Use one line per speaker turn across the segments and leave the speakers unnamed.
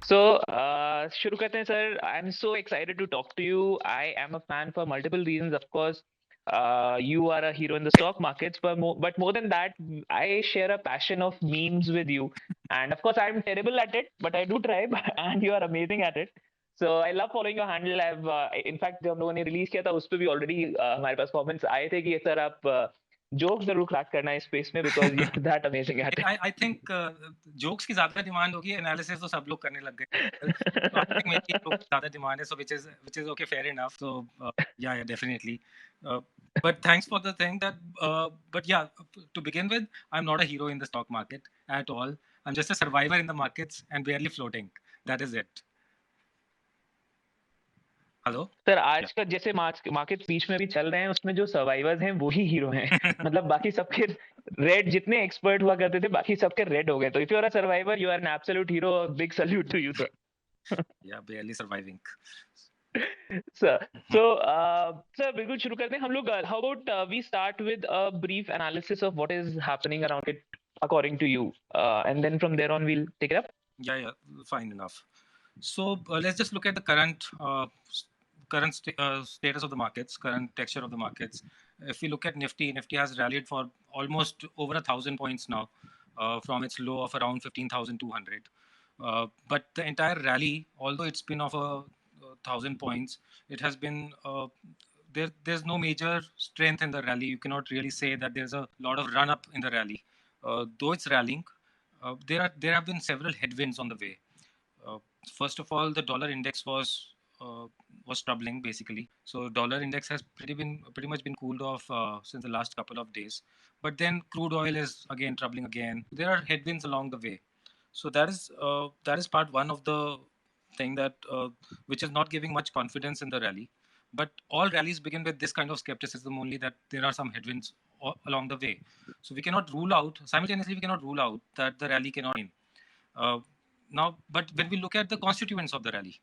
So, शुरू करते हैं sir. I'm so excited to talk to you. I am a fan for multiple reasons. Of course, you are a hero in the stock markets, but more than that, I share a passion of memes with you. And of course, I'm terrible at it, but I do try, and you are amazing at it. So I love following your handle. In fact, जब हम लोगों ने release किया था उस पे भी already हमारे पास comments आए थे कि सर आप जोक्स जरूर क्रैक करना है इस स्पेस में because you're that amazing at it.
I think jokes की ज्यादा डिमांड होगी, एनालिसिस तो सब लोग करने लग गए, तो आई थिंक मेरी जोक्स ज्यादा डिमांड है, so which is okay, fair enough. So yeah, definitely. uh, but thanks for the thing that but yeah, to begin with, I'm not a hero in the stock market at all. I'm just a survivor in the markets and barely floating. That is it. Hello.
Sir आज का जैसे market बीच में भी चल रहे हैं उसमें जो सर्वाइवर्स हैं वो ही हीरो हैं. मतलब बाकी सबके रेड, जितने एक्सपर्ट हुआ करते थे बाकी सबके रेड हो गए. तो if you are a survivor you are an absolute hero. Big salute to you sir.
Yeah, barely surviving.
Sir so sir बिल्कुल शुरू करते हैं हम लोग. How about we start with a brief analysis of what is happening around it according to you, and then from there on we'll take it up.
Yeah, fine enough. So let's just look at the current status of the markets, current texture of the markets. If we look at Nifty has rallied for almost over 1,000 points now, from its low of around 15,200. But the entire rally, although it's been of 1,000 points, it has been there's no major strength in the rally. You cannot really say that there's a lot of run up in the rally. Though it's rallying, there have been several headwinds on the way. First of all, the dollar index was troubling basically. So dollar index has pretty much been cooled off since the last couple of days. But then crude oil is again troubling again. There are headwinds along the way. So that is part one of the thing that which is not giving much confidence in the rally. But all rallies begin with this kind of skepticism only, that there are some headwinds along the way. So we cannot rule out simultaneously. We cannot rule out that the rally cannot win. Now, but when we look at the constituents of the rally,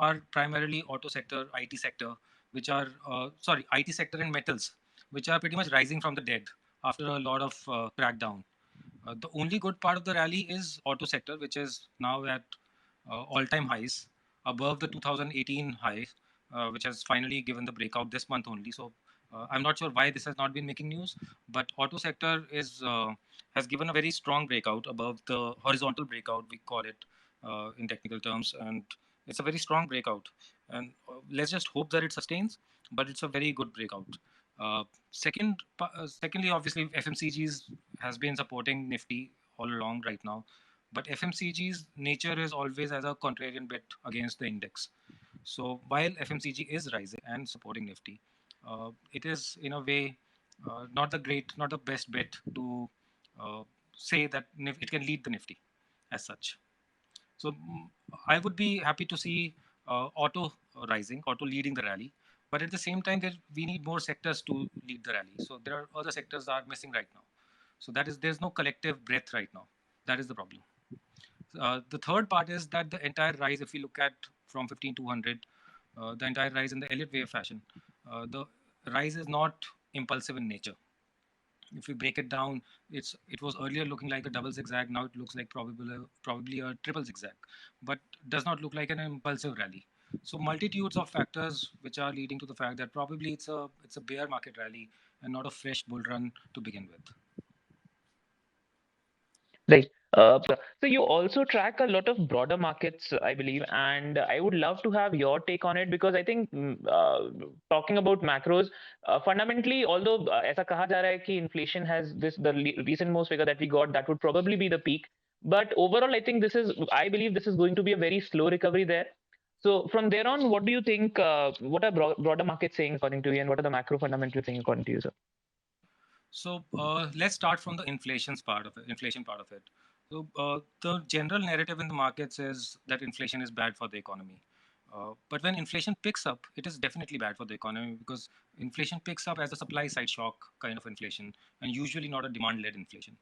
are primarily auto sector, IT sector, which are IT sector and metals, which are pretty much rising from the dead after a lot of crackdown. The only good part of the rally is auto sector, which is now at all-time highs, above the 2018 high, which has finally given the breakout this month only. So I'm not sure why this has not been making news, but auto sector has given a very strong breakout above the horizontal breakout, we call it in technical terms, and it's a very strong breakout. And let's just hope that it sustains. But it's a very good breakout. Secondly, obviously, FMCGs has been supporting Nifty all along right now, but FMCG's nature is always as a contrarian bet against the index. So while FMCG is rising and supporting Nifty, it is in a way not the best bet to say that it can lead the Nifty as such. So I would be happy to see auto rising, auto leading the rally. But at the same time, we need more sectors to lead the rally. So there are other sectors that are missing right now. So there's no collective breath right now. That is the problem. The third part is that the entire rise, if we look at from 15,200, the entire rise in the Elliot Wave fashion, the rise is not impulsive in nature. If we break it down, it was earlier looking like a double zigzag. Now it looks like probably a triple zigzag, but does not look like an impulsive rally. So multitudes of factors which are leading to the fact that probably it's a bear market rally and not a fresh bull run to begin with.
Right. So you also track a lot of broader markets, I believe, and I would love to have your take on it because I think talking about macros, fundamentally, although ऐसा कहा जा रहा है कि inflation has the recent most figure that we got, that would probably be the peak. But overall, I believe this is going to be a very slow recovery there. So from there on, what do you think? What are broader markets saying according to you, and what are the macro fundamentals saying according to you, sir?
So let's start from the inflation part of it. So the general narrative in the markets is that inflation is bad for the economy. But when inflation picks up, it is definitely bad for the economy because inflation picks up as a supply side shock kind of inflation, and usually not a demand led inflation.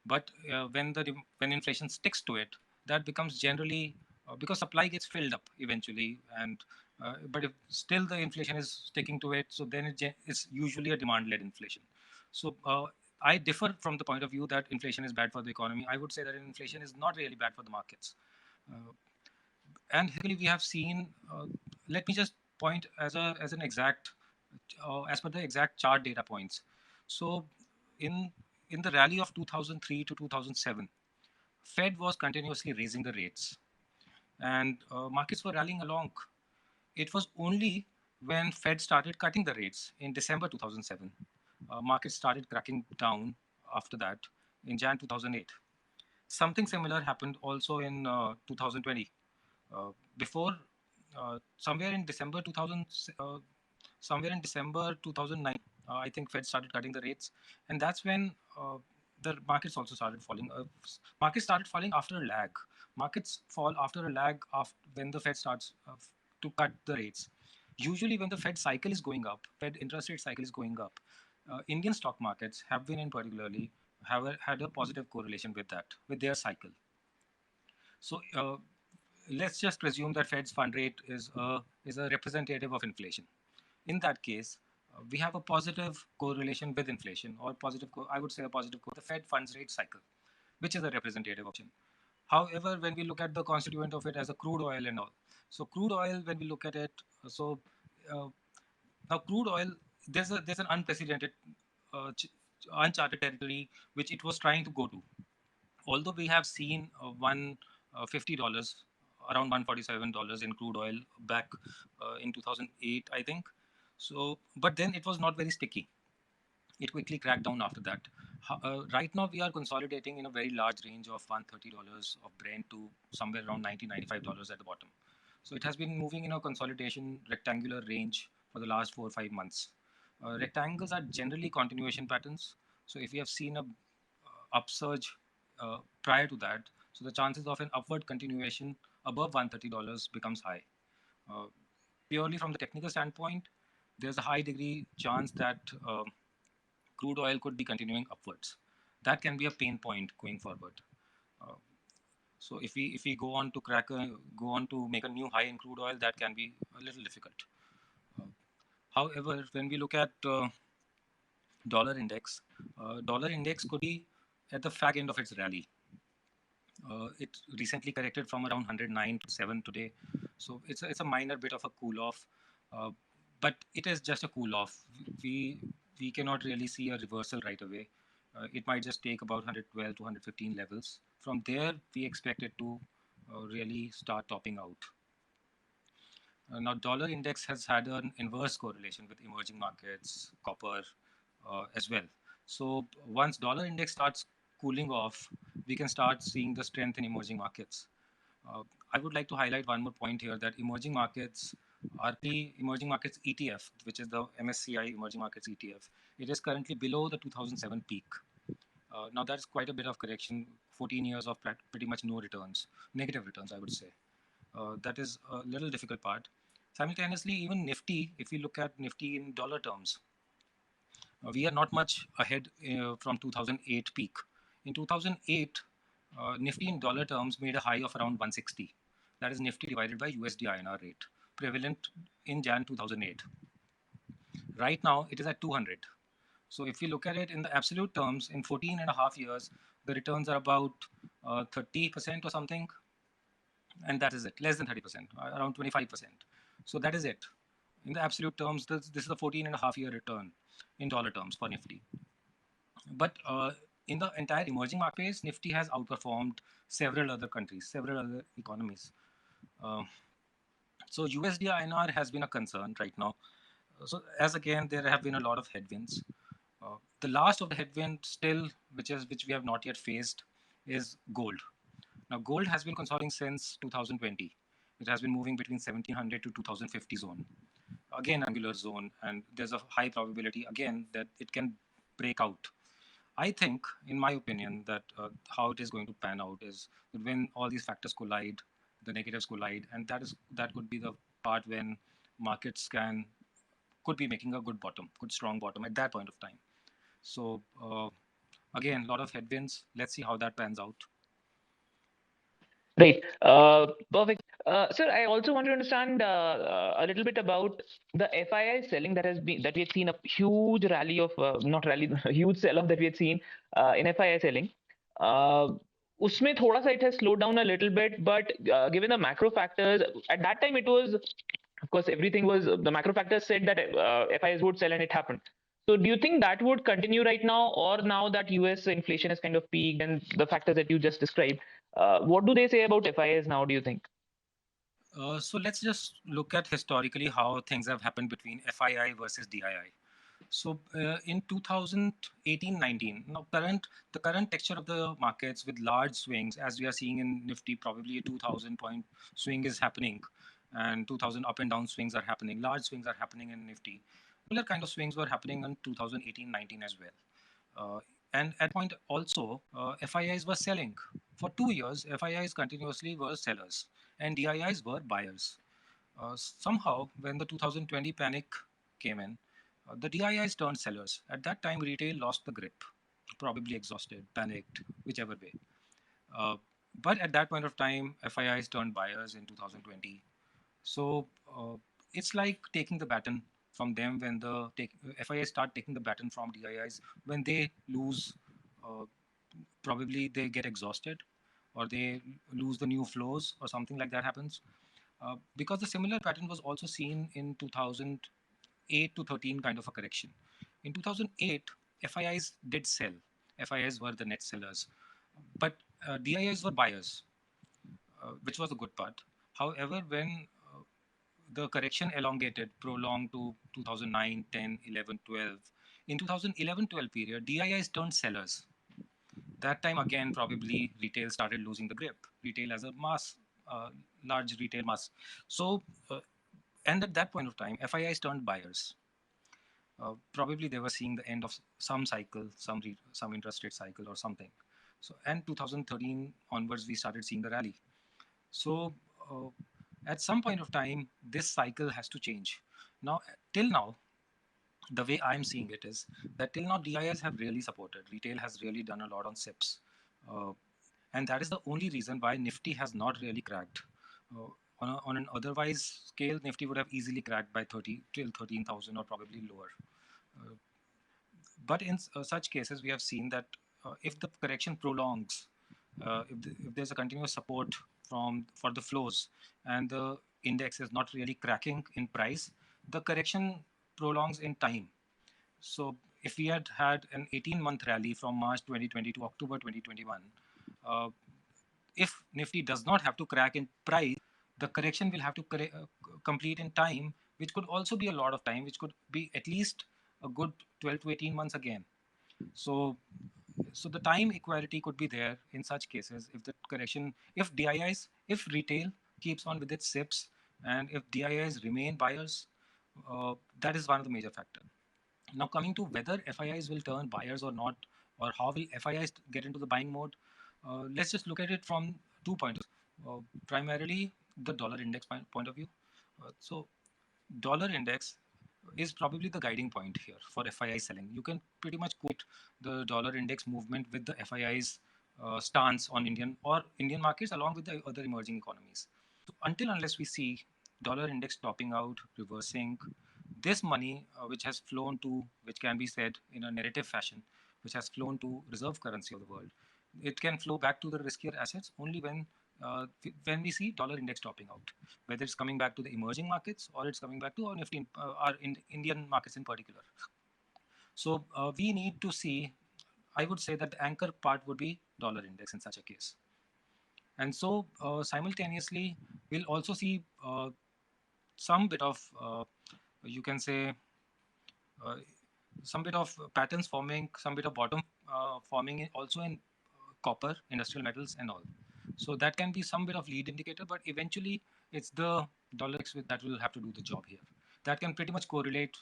But when inflation sticks to it, that becomes generally because supply gets filled up eventually, and but if still the inflation is sticking to it, so then it's usually a demand led inflation. So I differ from the point of view that inflation is bad for the economy. I would say that inflation is not really bad for the markets. Uh, and historically, we have seen. Let me just point as an exact, as per the exact chart data points. So, in in the rally of 2003 to 2007, Fed was continuously raising the rates, and markets were rallying along. It was only when Fed started cutting the rates in December 2007, markets started cracking down after that in Jan 2008. Something similar happened also in 2020. Before, somewhere in December 2000, somewhere in December 2009, I think Fed started cutting the rates, and that's when the markets also started falling. Markets started falling after a lag. Markets fall after a lag after when the Fed starts to cut the rates. Usually, when the Fed cycle is going up, Fed interest rate cycle is going up, Indian stock markets have been in particularly had a positive correlation with that, with their cycle. So let's just presume that Fed's fund rate is a representative of inflation. In that case, we have a positive correlation with inflation, or I would say a positive the Fed funds rate cycle, which is a representative option. However, when we look at the constituent of it as a crude oil and all, so crude oil, when we look at it, so uh, now crude oil, there's an unprecedented, uncharted territory which it was trying to go to. Although we have seen $150, around $147 in crude oil back in 2008, I think. So, but then it was not very sticky. It quickly cracked down after that. Right now, we are consolidating in a very large range of $130 of Brent to somewhere around $90-$95 at the bottom. So it has been moving in a consolidation rectangular range for the last 4 or 5 months. Rectangles are generally continuation patterns. So if we have seen a upsurge prior to that, so the chances of an upward continuation above $130 becomes high. Uh, Purely from the technical standpoint, there's a high degree chance that crude oil could be continuing upwards. That can be a pain point going forward. Uh, so if we go on to make a new high in crude oil, that can be a little difficult. Uh, However, when we look at dollar index could be at the fag end of its rally. It recently corrected from around 109 to 7 today, so it's a minor bit of a cool off, uh, but it is just a cool off. We we cannot really see a reversal right away. It might just take about 112 to 115 levels. From there, we expect it to really start topping out. Now, dollar index has had an inverse correlation with emerging markets, copper, as well. So once dollar index starts cooling off, we can start seeing the strength in emerging markets. I would like to highlight one more point here that emerging markets are the emerging markets ETF, which is the MSCI Emerging Markets ETF. It is currently below the 2007 peak. Now that's quite a bit of correction, 14 years of pretty much no returns, negative returns, I would say. That is a little difficult part. Simultaneously, even Nifty, if we look at Nifty in dollar terms, we are not much ahead from 2008 peak. In 2008, Nifty in dollar terms made a high of around 160. That is Nifty divided by USD INR rate, prevalent in Jan 2008. Right now, it is at 200. So if we look at it in the absolute terms, in 14 and a half years, the returns are about 30% or something, and that is it, less than 30%, around 25%. So that is it. In the absolute terms, this is a 14 and a half year return in dollar terms for Nifty. But in the entire emerging market space, Nifty has outperformed several other countries, several other economies. Uh, so USD INR has been a concern right now. So as again, there have been a lot of headwinds. The last of the headwind still, which we have not yet faced, is gold. Now, gold has been consolidating since 2020. It has been moving between 1700 to 2050 zone. Again, angular zone, and there's a high probability again that it can break out. I think, in my opinion, that how it is going to pan out is that when all these factors collide, the negatives collide, and that could be the part when markets could be making a good strong bottom at that point of time. So again, a lot of headwinds. Let's see how that pans out.
Great. Perfect. Sir, I also want to understand a little bit about the FII selling that we had seen a huge rally of not rally a huge sell off that we had seen in FII selling. Uh, उसमें थोड़ा सा it has slowed down a little bit, but given the macro factors, at that time it was, of course, everything was the macro factors said that FIs would sell and it happened. So do you think that would continue right now, or now that US inflation has kind of peaked and the factors that you just described, what do they say about FIs now? Do you think?
So let's just look at historically how things have happened between FII versus DII. So in 2018-19, now the current texture of the markets with large swings, as we are seeing in Nifty, probably a 2,000 point swing is happening, and 2,000 up and down swings are happening. Large swings are happening in Nifty. Similar kind of swings were happening in 2018-19 as well. And at point also, FIIs were selling. For 2 years, FIIs continuously were sellers and DIIs were buyers. Somehow, when the 2020 panic came in, the DIIs turned sellers. At that time, retail lost the grip, probably exhausted, panicked, whichever way. Uh, but at that point of time, FIIs turned buyers in 2020. So it's like taking the baton from them when FIIs start taking the baton from DIIs when they lose. Uh, Probably they get exhausted, or they lose the new flows, or something like that happens. Because the similar pattern was also seen in 2008 to 13 kind of a correction. In 2008, FIIs did sell. FIIs were the net sellers, but DIIs were buyers, which was the good part. However, when the correction prolonged to 2009, 10, 11, 12. In 2011-12 period, DIIs turned sellers. That time again, probably retail started losing the grip. Retail as a mass, large retail mass. So, and at that point of time, FIIs turned buyers. Probably they were seeing the end of some cycle, some interest rate cycle or something. So, and 2013 onwards, we started seeing the rally. So, at some point of time, this cycle has to change. Now, till now, the way I'm seeing it is that till now, DIs have really supported. Retail has really done a lot on SIPs. Uh, and that is the only reason why Nifty has not really cracked. Uh, on an otherwise scale, Nifty would have easily cracked by 30 till 13,000 or probably lower. Uh, but in such cases, we have seen that if the correction prolongs, if there's a continuous support for the flows and the index is not really cracking in price, the correction prolongs in time. So if we had had an 18-month rally from March 2020 to October 2021, uh, if Nifty does not have to crack in price, the correction will have to complete in time, which could also be a lot of time, which could be at least a good 12 to 18 months again. So, so the time equality could be there in such cases if the correction, if retail keeps on with its SIPs, and if DIIs remain buyers, that is one of the major factors. Now, coming to whether FIIs will turn buyers or not, or how will FIIs get into the buying mode, let's just look at it from 2 points. Primarily, the dollar index point of view. So, dollar index is probably the guiding point here for FII selling. You can pretty much quote the dollar index movement with the FII's stance on Indian markets along with the other emerging economies. So until unless we see dollar index topping out, reversing, this money which has flown to, which can be said in a narrative fashion, which has flown to reserve currency of the world, it can flow back to the riskier assets only when we see dollar index topping out, whether it's coming back to the emerging markets or it's coming back to our Nifty, Indian markets in particular. So we need to see, I would say that the anchor part would be dollar index in such a case. And so simultaneously, we'll also see some bit of, you can say, uh, some bit of patterns forming, some bit of bottom forming also in copper, industrial metals, and all. So that can be some bit of lead indicator, but eventually it's the dollar index that will have to do the job here. That can pretty much correlate.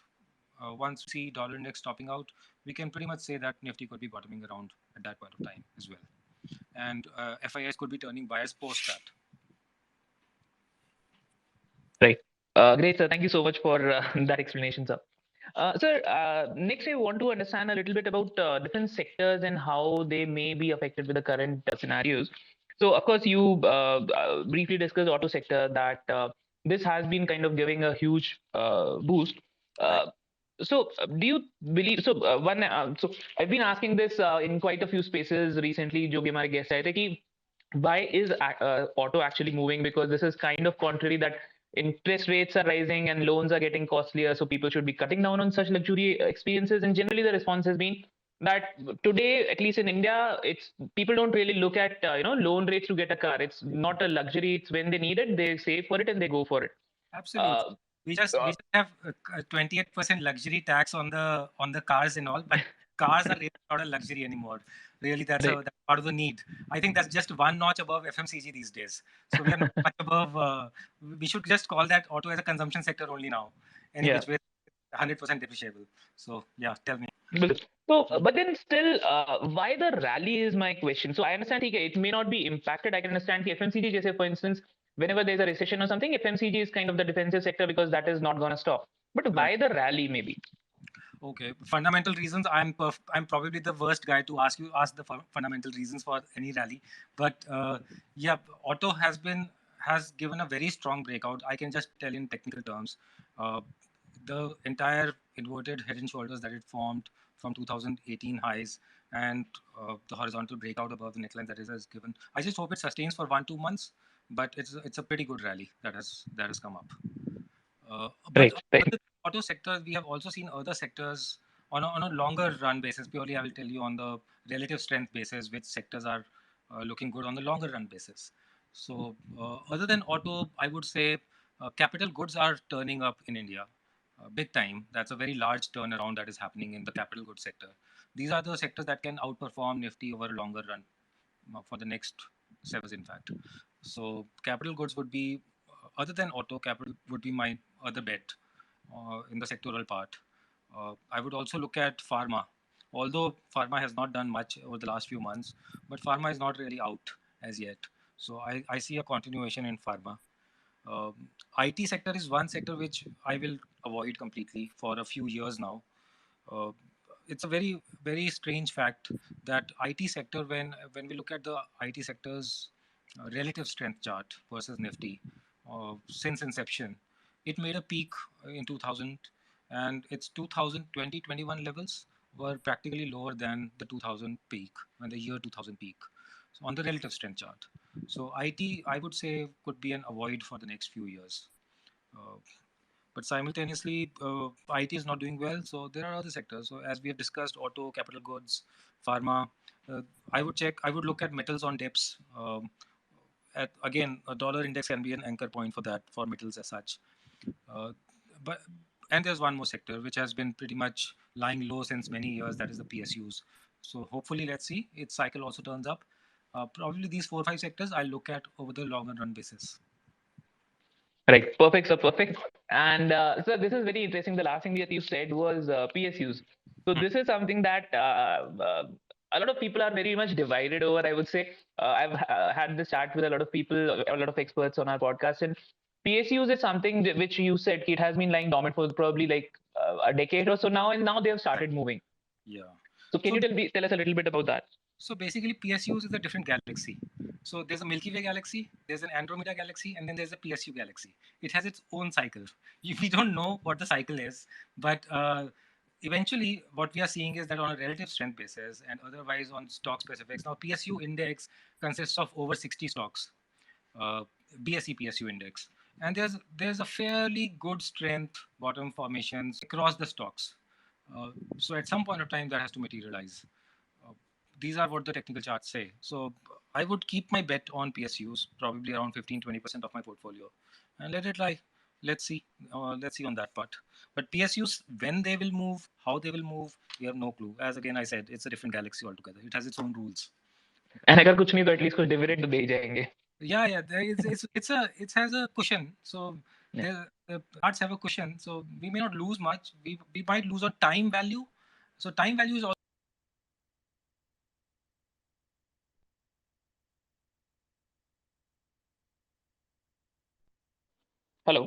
Once we see dollar index topping out, we can pretty much say that Nifty could be bottoming around at that point of time as well. And FIIs could be turning buyers post that.
Right. Great, sir. Thank you so much for that explanation, sir. Sir, next I want to understand a little bit about different sectors and how they may be affected with the current scenarios. So of course you briefly discussed auto sector that this has been kind of giving a huge boost.
Right.
Uh, so do you believe so? One so I've been asking this in quite a few spaces recently. जो भी हमारे guests आए थे कि why is auto actually moving? Because this is kind of contrary that interest rates are rising and loans are getting costlier, so people should be cutting down on such luxury experiences. And generally, the response has been that today, at least in India, it's people don't really look at loan rates to get a car. It's not a luxury. It's when they need it, they save for it and they go for it.
Absolutely.
Uh,
We
uh,
just have 28% luxury tax on the cars and all, but cars are really not a luxury anymore. Really,
right.
that's part of the need. I think that's just one notch above FMCG these days. So we are not much above. We should just call that auto as a consumption sector only now. Any
Yeah.
which way, 100% depreciable. So yeah, tell me.
बिल्कुल. So, but then still, why the rally is my question. So I understand ठीक है, it may not be impacted. I can understand कि FMCG जैसे for instance, whenever there's a recession or something, FMCG is kind of the defensive sector because that is not going to stop. But why
Right.
the rally maybe?
Okay, fundamental reasons. I'm probably the worst guy to ask the fundamental reasons for any rally, but yeah, auto has given a very strong breakout. I can just tell in technical terms, uh, the entire inverted head and shoulders that it formed from 2018 highs and the horizontal breakout above the neckline that it has given. I just hope it sustains for 1-2 months, but it's a pretty good rally that has come up. But
Right, right.
other than auto sector, we have also seen other sectors on a longer run basis. Purely, I will tell you on the relative strength basis, which sectors are looking good on the longer run basis. So, other than auto, I would say capital goods are turning up in India big time. That's a very large turnaround that is happening in the capital goods sector. These are the sectors that can outperform Nifty over a longer run for the next 7 years, in fact. So capital goods would be, other than auto, capital would be my other bet in the sectoral part. I would also look at pharma, although pharma has not done much over the last few months, but pharma is not really out as yet. So I see a continuation in pharma. IT sector is one sector which I will avoid completely for a few years now. uh, it's a very strange fact that IT sector, when we look at the IT sector's relative strength chart versus Nifty since inception, it made a peak in 2000, and its 2020-21 levels were practically lower than the 2000 peak, when the year 2000 peak. So on the relative strength chart, so IT I would say could be an avoid for the next few years. Uh, but simultaneously, IT is not doing well. So there are other sectors. So as we have discussed, auto, capital goods, pharma. Uh, I would look at metals on dips. Again, a dollar index can be an anchor point for that for metals as such. Uh, but and there's one more sector which has been pretty much lying low since many years. That is the PSUs. So hopefully, let's see its cycle also turns up. Probably these 4 or 5 sectors I'll look at over the longer run basis.
Right. Perfect, sir. Perfect. And sir, this is very interesting. The last thing that you said was PSUs. So
Hmm.
this is something that a lot of people are very much divided over. I would say I've had this chat with a lot of people, a lot of experts on our podcast, and PSUs is something which you said it has been lying dormant for probably like a decade or so now, and now they have
Right.
started moving.
Yeah.
So can
So
you tell us a little bit about that?
So basically, PSUs is a different galaxy. So there's a Milky Way galaxy, there's an Andromeda galaxy, and then there's a PSU galaxy. It has its own cycle. We don't know what the cycle is, but eventually, what we are seeing is that on a relative strength basis and otherwise on stock specifics. Now, PSU index consists of over 60 stocks, uh, BSE PSU index, and there's a fairly good strength bottom formations across the stocks. So at some point of time, that has to materialize. Uh, these are what the technical charts say. So I would keep my bet on PSUs, probably around 15-20% of my portfolio, and let it lie. Let's see. Let's see on that part. But PSUs, when they will move, how they will move, we have no clue. As again I said, it's a different galaxy altogether. It has its own rules.
And अगर कुछ नहीं तो at least कुछ dividend तो दे ही जाएंगे.
Yeah, there is, it has a cushion. So
Yeah.
the charts have a cushion. So we may not lose much. We might lose on time value. So time value is
Hello.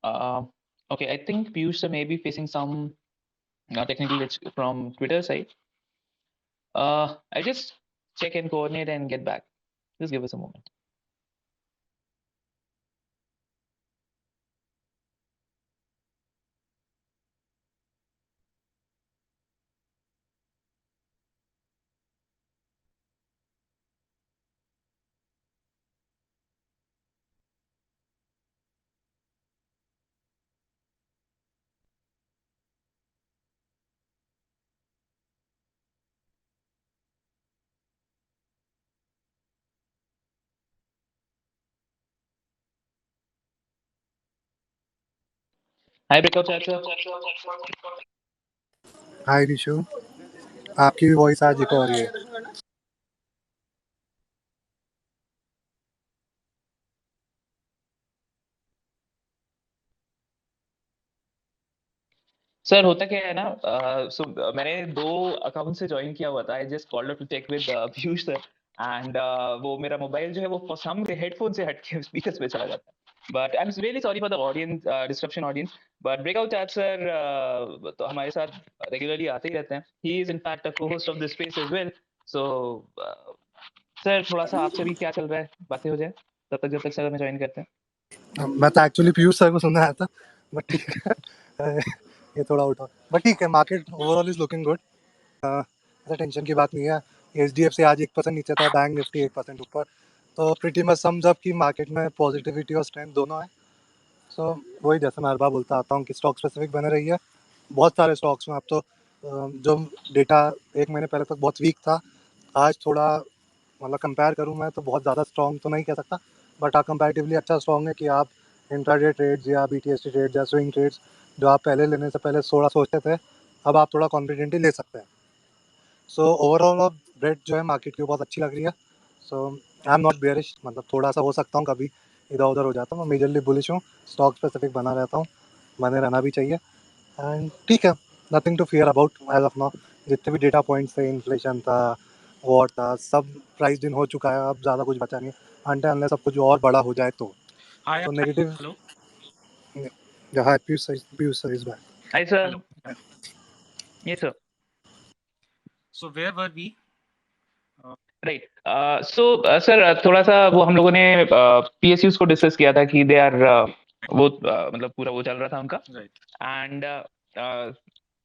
Uh, okay, I think Piyush sir may be facing some technical glitch from Twitter side. I just check and coordinate and get back. Just give us a moment. Hi, breakout chat, sir.
हाय रिशु, आपकी भी voice आज eco हो रही है।
Sir होता क्या है ना, मैंने 2 अकाउंट से ज्वाइन किया हुआ था। I just called to check with Piyush sir and वो मेरा मोबाइल जो है वो फॉर सम हेडफोन से हट के स्पीकर्स पे चला जाता है। But I am really sorry for the audience disruption audience. But breakout chat sir तो हमारे साथ रेगुलरली आते ही रहते हैं। He is in fact a co-host of this space as well. So sir थोड़ा सा आपसे भी क्या चल रहा है बातें हो जाए तब तक, जब तक सर हमें ज्वाइन करते हैं।
मैं तो एक्चुअली पीयूष सर को सुनने आया था, बट ठीक है। ये थोड़ा उठा, बट ठीक है। Market overall is looking good. ऐसा टेंशन की बात नहीं है। एचडीएफसी आज 1% नीचे था, बैंक निफ्टी 1% ऊपर। तो प्रीटी मच सम्स अप की मार्केट में पॉजिटिविटी और स्ट्रेंथ दोनों है। सो वही जैसे मैं हर बार बोलता आता हूँ कि स्टॉक स्पेसिफिक बने रही है। बहुत सारे स्टॉक्स में अब तो जो डेटा एक महीने पहले तक बहुत वीक था, आज थोड़ा मतलब कंपेयर करूँ मैं तो बहुत ज़्यादा स्ट्रॉन्ग तो नहीं कह सकता, बट हाँ कंपैरेटिवली अच्छा स्ट्रॉन्ग है कि आप इंट्राडे ट्रेड्स या बीटीएसटी ट्रेड्स या स्विंग ट्रेड्स जो आप पहले लेने से पहले थोड़ा सोचते थे, अब आप थोड़ा कॉन्फिडेंटली ले सकते हैं। सो ओवरऑल अब रेट जो है मार्केट की बहुत अच्छी लग रही है। सो आई एम नॉट बेयरिश, मतलब थोड़ा सा हो सकता हूँ कभी इधर उधर हो जाता हूँ। मैं मेजरली बुलिश हूँ, स्टॉक स्पेसिफिक बना रहता हूँ, बने रहना भी चाहिए। एंड ठीक है, nothing to fear about as of now. जितने भी डेटा पॉइंट्स थे, इन्फ्लेशन था, वॉर था, सब प्राइस इन हो चुका है। अब ज़्यादा कुछ बचा नहीं है अनटिल अनलेस सब कुछ और बड़ा हो जाए तो।
Hi,
तो नेगेटिव
hello,
जहाँ Piyush sir is back.
Hi sir.
hello.
ये sir.
So where were we?
Right. So sir थोड़ा सा वो हम लोगों ने पीएसयूज को डिस्कस किया था कि दे आर वो मतलब पूरा वो चल रहा था उनका।
Right,
एंड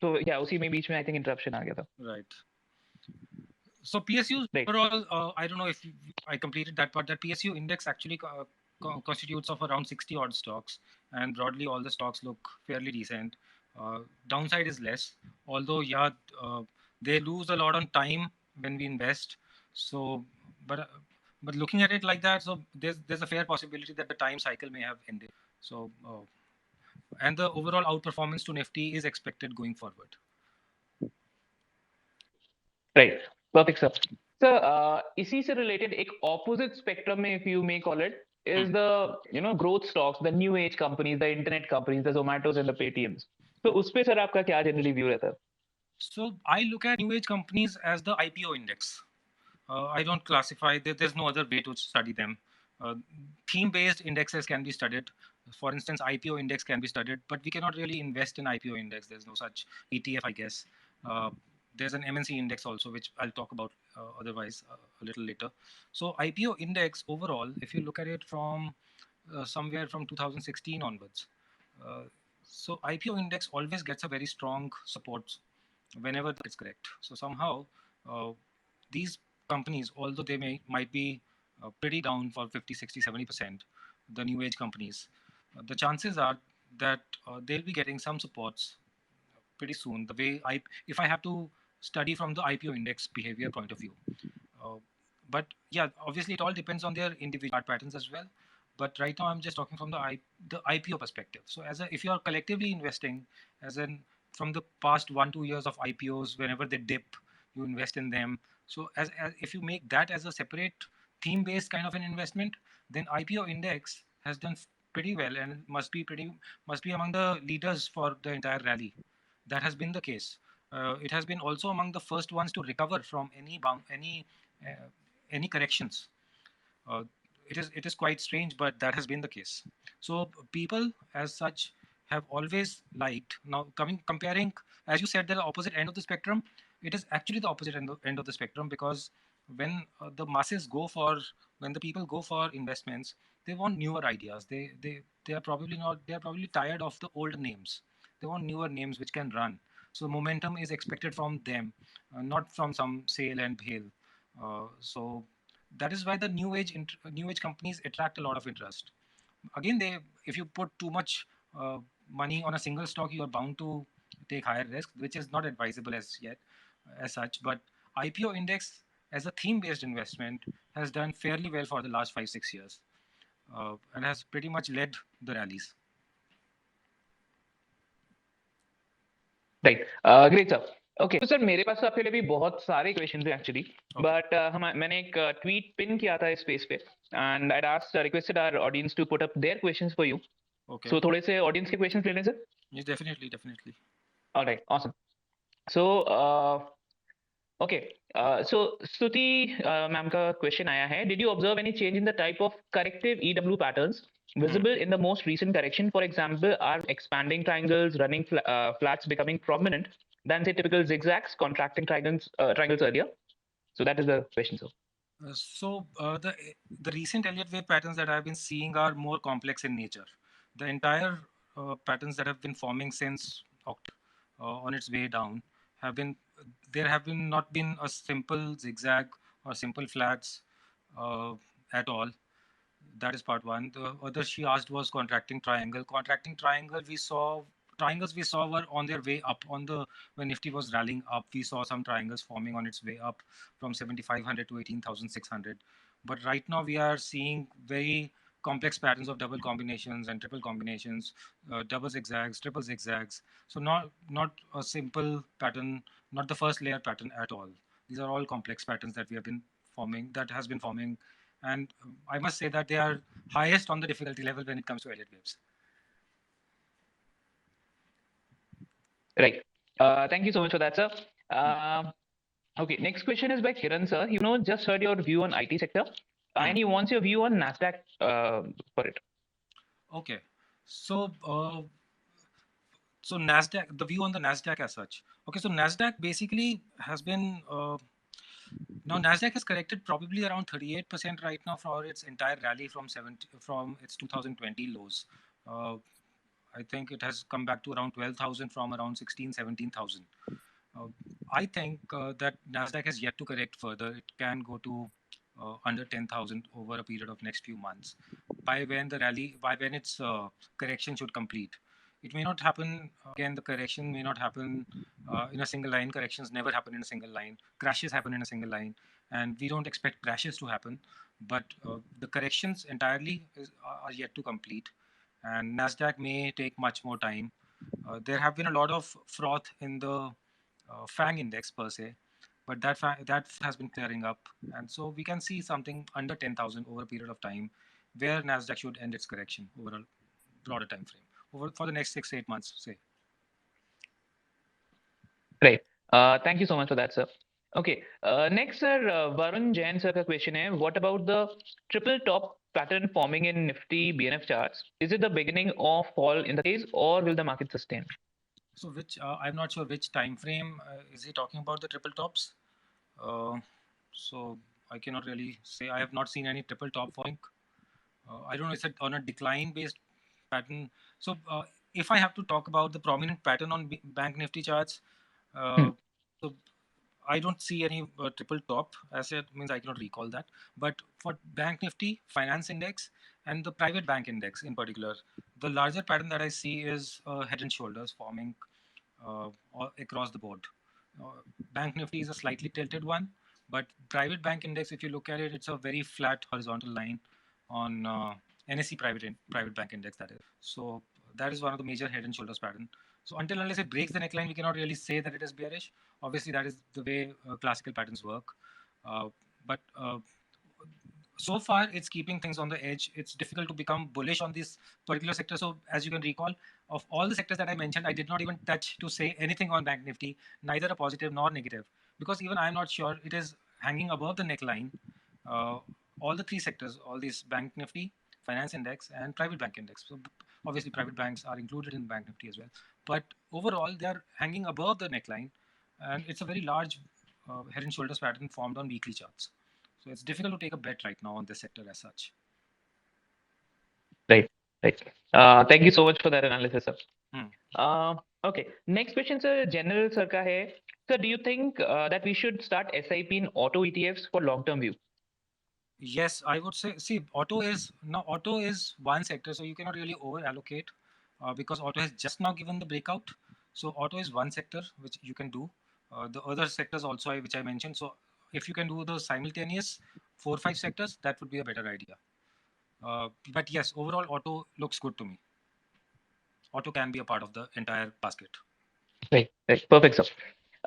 तो या उसी में बीच में आई थिंक इंटरप्शन आ गया था।
right. So PSUs
right.
overall, I don't know if I completed that part. That PSU index actually constitutes of around 60 odd stocks, and broadly all the stocks look fairly decent. Downside is less, although yeah, they lose a lot on time when we invest. So, but uh, but looking at it like that, so there's a fair possibility that the time cycle may have ended. So, and the overall outperformance to Nifty is expected going forward.
Right. Perfect sir. Sir इसी से related एक opposite spectrum में, if you may call it,
Hmm.
Is the growth stocks, the new age companies, the internet companies, the Zomatos and the Paytms. तो उस पे sir आपका क्या generally view रहता है?
So I look at new age companies as the IPO index. I don't classify. There's no other way to study them. Uh, Theme-based indexes can be studied. For instance, IPO index can be studied, but we cannot really invest in IPO index. There's no such ETF, I guess. Uh, there's an MNC index also, which I'll talk about otherwise a little later. So IPO index overall, if you look at it from somewhere from 2016 onwards, uh, so IPO index always gets a very strong support whenever it's correct. So somehow uh, these companies, although they might be pretty down for 50, 60, 70%, the new age companies, the chances are that they'll be getting some supports pretty soon. The way if I have to study from the IPO index behavior point of view, uh, but yeah, obviously it all depends on their individual chart patterns as well. But right now I'm just talking from the IPO perspective. So as a, if you are collectively investing, as in from the past 1 2 years of IPOs, whenever they dip, you invest in them. So as if you make that as a separate theme-based kind of an investment, then IPO index has done pretty well and must be among the leaders for the entire rally. That has been the case. It has been also among the first ones to recover from uh, any corrections. Uh, it is quite strange, but that has been the case. So people as such have always liked. Now, comparing, as you said, the opposite end of the spectrum, it is actually the opposite end of the spectrum, because when the masses go for, when the people go for investments, they want newer ideas. They are probably not, they are probably tired of the old names. They want newer names which can run. So momentum is expected from them, not from some sale and hail. So that is why the new age companies attract a lot of interest. Again, they, if you put too much uh, money on a single stock, you are bound to take higher risk, which is not advisable as yet, as such. But IPO index as a theme based investment has done fairly well for the last 5 6 years, and has pretty much led the rallies.
Right great sir okay तो sir मेरे पास तो आपके लिए भी बहुत सारे questions हैं actually but हम मैंने एक ट्वीट पिन किया था इस स्पेस पे and I asked requested our audience to put up their questions for you
Okay.
So थोड़े से ऑडियंस के क्वेश्चंस ले लें sir
Yes, definitely, definitely.
Alright awesome so okay so Stuti ma'am का क्वेश्चन आया है did you observe any change in the type of corrective EW patterns visible in the most recent correction? For example, are expanding triangles, running flats becoming prominent than say typical zigzags, contracting triangles earlier? So that is the question, sir.
The recent Elliott Wave patterns that I've been seeing are more complex in nature. The entire patterns that have been forming since October on its way down have been, there have been not been a simple zigzag or simple flats uh, at all. That is part one. The other she asked was contracting triangle. Contracting triangle, we saw triangles we saw were on their way up. On the, when Nifty was rallying up, we saw some triangles forming on its way up from 7,500 to 18,600. But right now we are seeing very complex patterns of double combinations and triple combinations, double zigzags, triple zigzags. So not a simple pattern, not the first layer pattern at all. These are all complex patterns that we have been forming, that has been forming, and I must say that they are highest on the difficulty level when it comes to Elliott waves.
Right. Thank you so much for that, sir. Okay, next question is by Kiran, sir. You know, just heard your view on IT sector, and he wants your view on Nasdaq for it.
Okay, so so Nasdaq, the view on the Nasdaq as such. Okay, so Nasdaq basically has been now Nasdaq has corrected probably around 38% right now for its entire rally from its 2020 lows. I think it has come back to around 12,000 from around 16, 17,000. I think that Nasdaq has yet to correct further. It can go to under 10,000 over a period of next few months. By when the rally, by when its correction should complete. It may not happen again. The correction may not happen in a single line. Corrections never happen in a single line. Crashes happen in a single line, and we don't expect crashes to happen. But the corrections entirely are yet to complete, and Nasdaq may take much more time. There have been a lot of froth in the FANG index per se, but that has been clearing up, and so we can see something under 10,000 over a period of time, where Nasdaq should end its correction over a broader time frame, over for the next 6 8 months, say.
Right. Thank you so much for that, sir. Okay. Next, sir, Varun Jain sir का question है, what about the triple top pattern forming in Nifty BNF charts? Is it the beginning of fall in the case, or will the market sustain?
So, which I'm not sure which time frame is he talking about, the triple tops. So I cannot really say. I have not seen any triple top forming. I don't know. Is it on a decline based pattern? So if I have to talk about the prominent pattern on Bank Nifty charts, so I don't see any triple top. As it means, I cannot recall that. But for Bank Nifty, Finance Index, and the Private Bank Index in particular, the larger pattern that I see is head and shoulders forming across the board. Bank Nifty is a slightly tilted one, but Private Bank Index, if you look at it, it's a very flat horizontal line on NSE Private Bank Index, that is. So that is one of the major head and shoulders pattern. So until unless it breaks the neckline, we cannot really say that it is bearish. Obviously, that is the way classical patterns work. But so far, it's keeping things on the edge. It's difficult to become bullish on this particular sector. So as you can recall, of all the sectors that I mentioned, I did not even touch to say anything on Bank Nifty, neither a positive nor negative, because even I'm not sure it is hanging above the neckline. All the three sectors, all these Bank Nifty, Finance Index, and Private Bank Index. So Obviously, private banks are included in Bank Nifty as well. But overall, they are hanging above the neckline, and it's a very large head and shoulders pattern formed on weekly charts. So it's difficult to take a bet right now on this sector as such.
Right, right. Thank you so much for that analysis, sir.
Hmm.
Okay, next question, sir. General sir का है. Sir, do you think that we should start SIP in auto ETFs for long-term view?
Yes, I would say. See, auto is one sector, so you cannot really over allocate because auto has just now given the breakout. So auto is one sector which you can do. The other sectors also which I mentioned. So if you can do the simultaneous 4 or 5 sectors, that would be a better idea. But yes, overall auto looks good to me. Auto can be a part of the entire basket.
Right, right. Perfect, sir.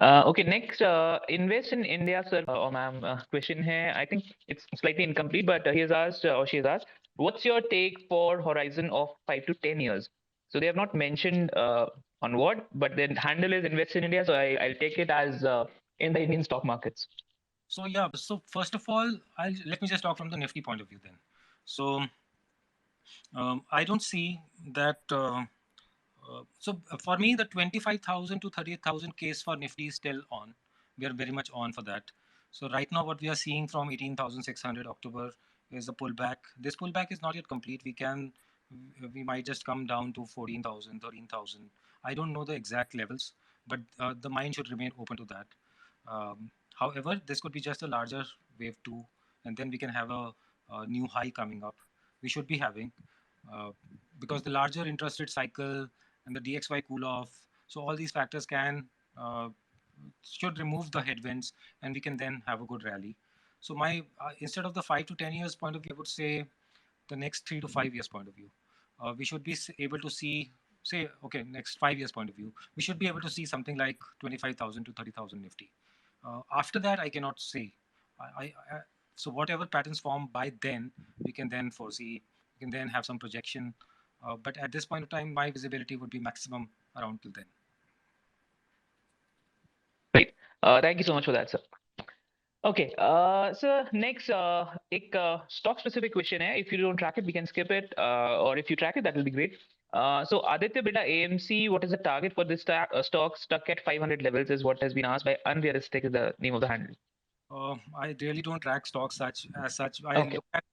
Okay, next, invest in India, sir, or ma'am, question here. I think it's slightly incomplete, but he has asked, or she has asked, what's your take for horizon of 5 to 10 years? So they have not mentioned on what, but the handle is invest in India. So I'll take it as in the Indian stock markets.
So yeah, so first of all, let me just talk from the Nifty point of view then. So I don't see that. For me, the 25,000 to 30,000 case for Nifty is still on. We are very much on for that. So right now, what we are seeing from 18,600 October is a pullback. This pullback is not yet complete. We might just come down to 14,000, 13,000. I don't know the exact levels, but the mind should remain open to that. However, this could be just a larger wave two, and then we can have a new high coming up. We should be having uh, because the larger interest rate cycle and the DXY cool off. So all these factors should remove the headwinds, and we can then have a good rally. So my instead of the 5 to 10 years point of view, I would say the next 3 to 5 years point of view. We should be able to see, say, okay, next 5 years point of view, we should be able to see something like 25,000 to 30,000 Nifty. After that, I cannot say. So whatever patterns form by then, we can then foresee, we can then have some projection. But at this point of time, my visibility would be maximum around till then.
Right. Thank you so much for that, sir. Okay, so next, एक stock specific question है. If you don't track it, we can skip it, or if you track it, that will be great. So Aditya Beta AMC, what is the target for this stock stuck at 500 levels is what has been asked by Unrealistic is the name of the handle.
I really don't track stocks as such. I
Okay.
look at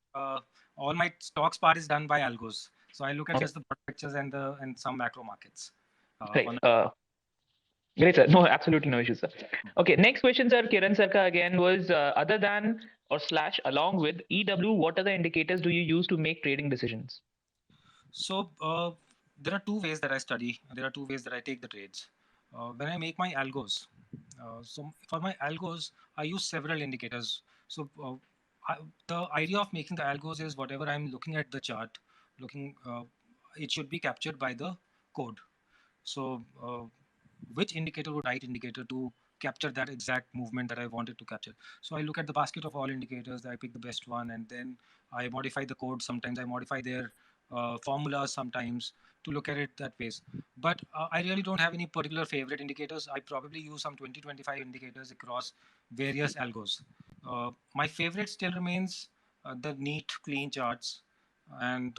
all my stocks part is done by algos. So I look at
Okay.
just the broad pictures and some macro markets.
Right.
On
Great, sir. No, absolutely no issues, sir. Okay, next question, sir. Kiran Sarka again was other than or slash along with EW, what other indicators do you use to make trading decisions?
So there are two ways that I study. There are two ways that I take the trades. When I make my algos, so for my algos, I use several indicators. So the idea of making the algos is whatever I'm looking at the chart, it should be captured by the code. So which indicator would right indicator to capture that exact movement that I wanted to capture. So I look at the basket of all indicators, I pick the best one, and then I modify the code. Sometimes I modify their formulas sometimes to look at it that ways. But I really don't have any particular favorite indicators. I probably use some 20, 25 indicators across various algos. My favorite still remains the neat, clean charts. And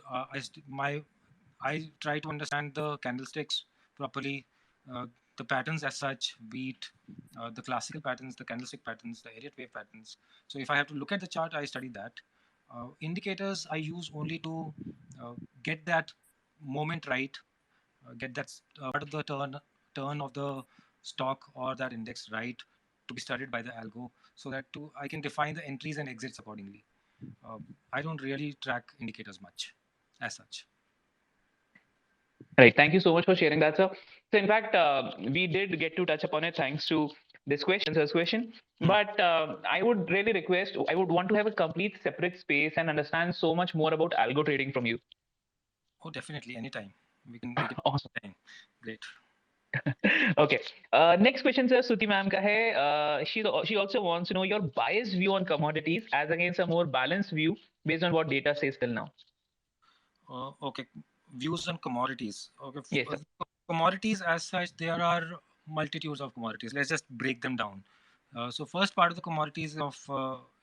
I try to understand the candlesticks properly, uh, the patterns as such, be it the classical patterns, the candlestick patterns, the Elliot Wave patterns. So if I have to look at the chart, I study that. Indicators I use only to get that moment right, get that part of the turn of the stock or that index right to be studied by the algo, so that I can define the entries and exits accordingly. I don't really track indicators much as such.
Right. Thank you so much for sharing that, sir. So, in fact, we did get to touch upon it thanks to this question, sir's question.
Hmm.
But I would really request, I would want to have a complete separate space and understand so much more about algo trading from you.
Oh, definitely, anytime. We can
Awesome.
anytime. Great.
Okay. Next question, sir. Suti ma'am ka hai. She also wants to know your biased view on commodities as against a more balanced view based on what data says till now.
Okay, views on commodities. Okay,
Yes, sir.
commodities as such, there are multitudes of commodities. Let's just break them down. So first part of the commodities of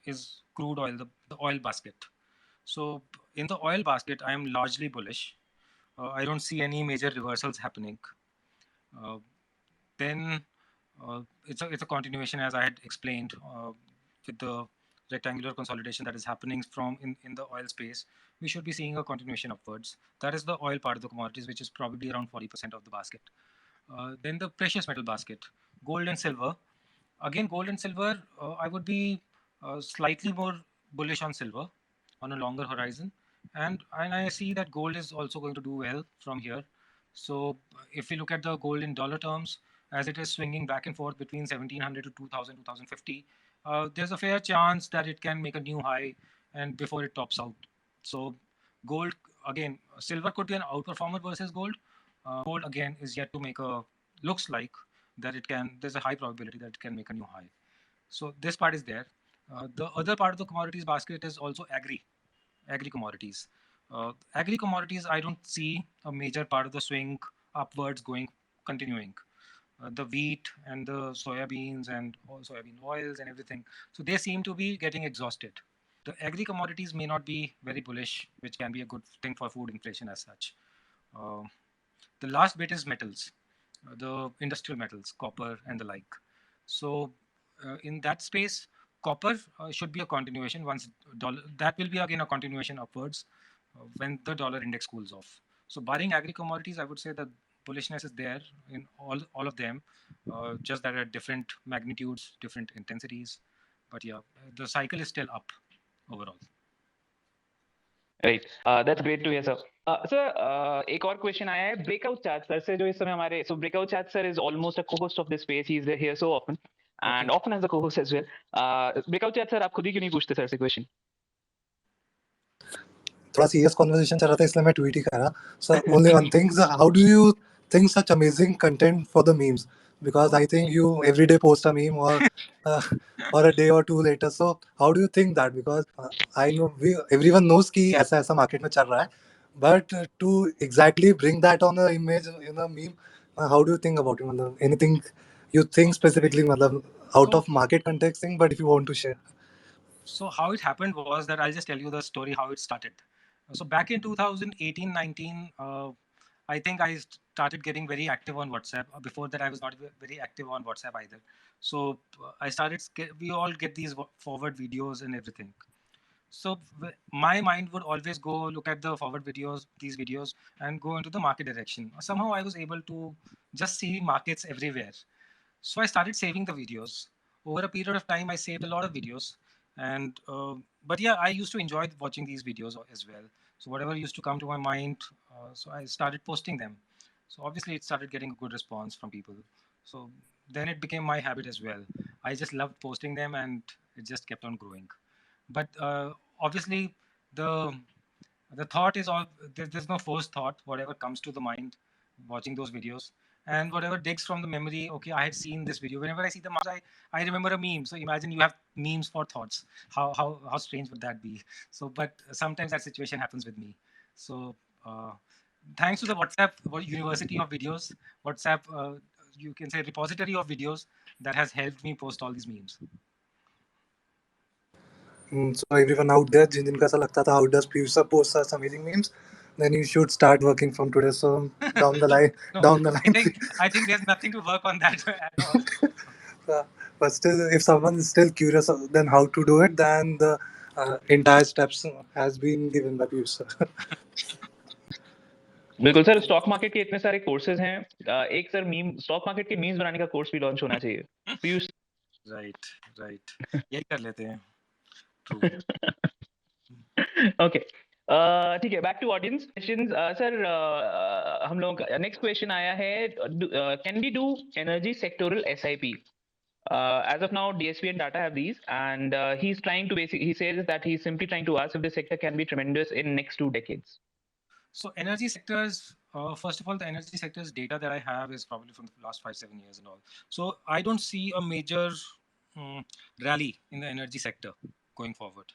is crude oil, the oil basket. So in the oil basket, I am largely bullish. I don't see any major reversals happening. Then it's a continuation, as I had explained, with the rectangular consolidation that is happening from in the oil space. We should be seeing a continuation upwards. That is the oil part of the commodities, which is probably around 40% of the basket. Then the precious metal basket, gold and silver. Again, gold and silver, I would be slightly more bullish on silver on a longer horizon. And I see that gold is also going to do well from here. So if we look at the gold in dollar terms, as it is swinging back and forth between 1700 to 2000, 2050, there's a fair chance that it can make a new high and before it tops out. So gold, again, silver could be an outperformer versus gold. Gold again is yet to make a, looks like that it can, there's a high probability that it can make a new high. So this part is there. The other part of the commodities basket is also agri commodities. Agri commodities, I don't see a major part of the swing upwards going, continuing. The wheat and the soybeans and all soybean oils and everything. So they seem to be getting exhausted. The agri commodities may not be very bullish, which can be a good thing for food inflation as such. Uh, the last bit is metals, the industrial metals, copper and the like. So in that space, copper should be a continuation once dollar, that will be again a continuation upwards when the dollar index cools off. So barring agri commodities, I would say that bullishness is there in all of them, just that at different magnitudes, different intensities. But yeah, the cycle is still up overall.
Right. That's great to hear, sir. Sir, एक और question आया है breakout chart sir से जो इस समय हमारे so breakout chart sir is almost a co-host of this space. He is here so often and often as a co-host as well. Breakout chart sir आप खुद ही क्यों नहीं पूछते सर से क्वेश्चन?
थोड़ा सीरियस कॉन्वर्सेशन चल रहा था इसलिए मैं ट्वीट ही कर रहा. So only one thing, so how do you think such amazing content for the memes? Because I think you every day post a meme uh, or a day or two later. So how do you think that? Because I know everyone knows कि ऐसा ऐसा market में चल रहा है, but to exactly bring that on a image in a meme, how do you think about it? मतलब anything you think specifically, मतलब out of market context thing, but if you want to share.
So how it happened was that I'll just tell you the story how it started. So back in 2018-19, I think I started getting very active on WhatsApp. Before that, I was not very active on WhatsApp either. So I started. We all get these forward videos and everything. So my mind would always go look at the forward videos, these videos, and go into the market direction. Somehow I was able to just see markets everywhere. So I started saving the videos. Over a period of time, I saved a lot of videos. And but yeah, I used to enjoy watching these videos as well. So whatever used to come to my mind, so I started posting them. So obviously, it started getting a good response from people. So then it became my habit as well. I just loved posting them, and it just kept on growing. But obviously, the the thought is all there's no forced thought. Whatever comes to the mind, watching those videos, and whatever digs from the memory. Okay, I had seen this video. Whenever I see the marks, I remember a meme. So imagine you have memes for thoughts. How strange would that be? So, but sometimes that situation happens with me. So thanks to the WhatsApp University of Videos, WhatsApp, you can say repository of videos that has helped me post all these memes.
So everyone out there, जिनको ऐसा लगता था how does Piyush post such amazing memes, then you should start working from today. So down the line,
No,
down the line.
I think there's nothing to work on that at all.
But still, if someone is still curious, then how to do it, then the entire steps has been given by Piyush.
बिल्कुल sir, stock market के इतने सारे courses हैं. एक sir meme stock market के memes बनाने का course भी लॉन्च होना चाहिए. पीयूष
राइट यही कर लेते हैं.
ओके ठीक है. Back to audience questions. Sir हम लोगों का नेक्स्ट क्वेश्चन आया है, can we do energy sectoral SIP? As of now, DSP and Tata have these, and he's trying to he says that he's simply trying to ask if the sector can be tremendous in next 2 decades.
So energy sectors, first of all, the energy sectors data that I have is probably from the last 5-7 years and all. So I don't see a major rally in the energy sector going forward.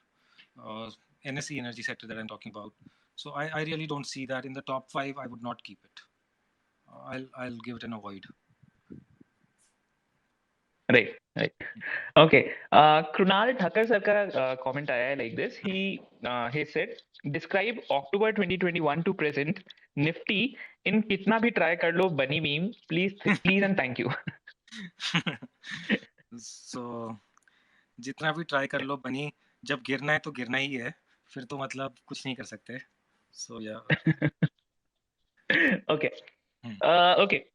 NSE energy sector that I'm talking about. So I really don't see that in the top 5. I would not keep it. I'll give it an avoid.
Right. Okay. Krunal Thakkar sir ka comment aaya hai like this. He said, describe October 2021 to present Nifty in kitna bhi try kar lo bunny meme. Please and thank you.
So जितना भी try कर लो बनी, जब गिरना है तो गिरना ही है, फिर तो मतलब कुछ नहीं कर सकते. So yeah.
Okay. Okay.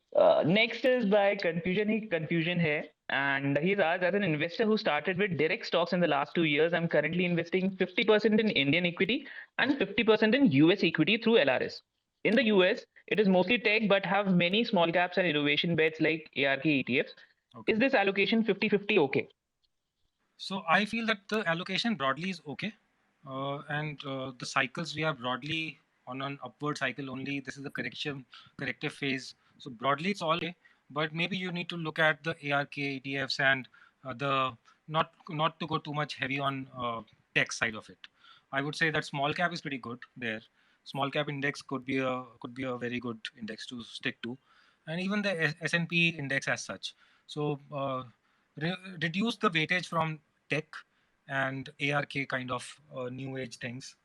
Next is by confusion. Confusion here, and he's asked, as an investor who started with direct stocks in the last 2 years, I'm currently investing 50% in Indian equity and 50% in US equity through LRS. In the US, it is mostly tech, but have many small caps and innovation bets like ARK ETFs.
Okay.
Is this allocation 50-50 okay?
So I feel that the allocation broadly is okay, and the cycles we are broadly on an upward cycle only. This is the corrective phase. So broadly it's all okay, but maybe you need to look at the ARK ETFs and the not to go too much heavy on tech side of it. I would say that small cap is pretty good there. Small cap index could be a very good index to stick to, and even the S&P index as such. So reduce the weightage from tech and ARK kind of new age things.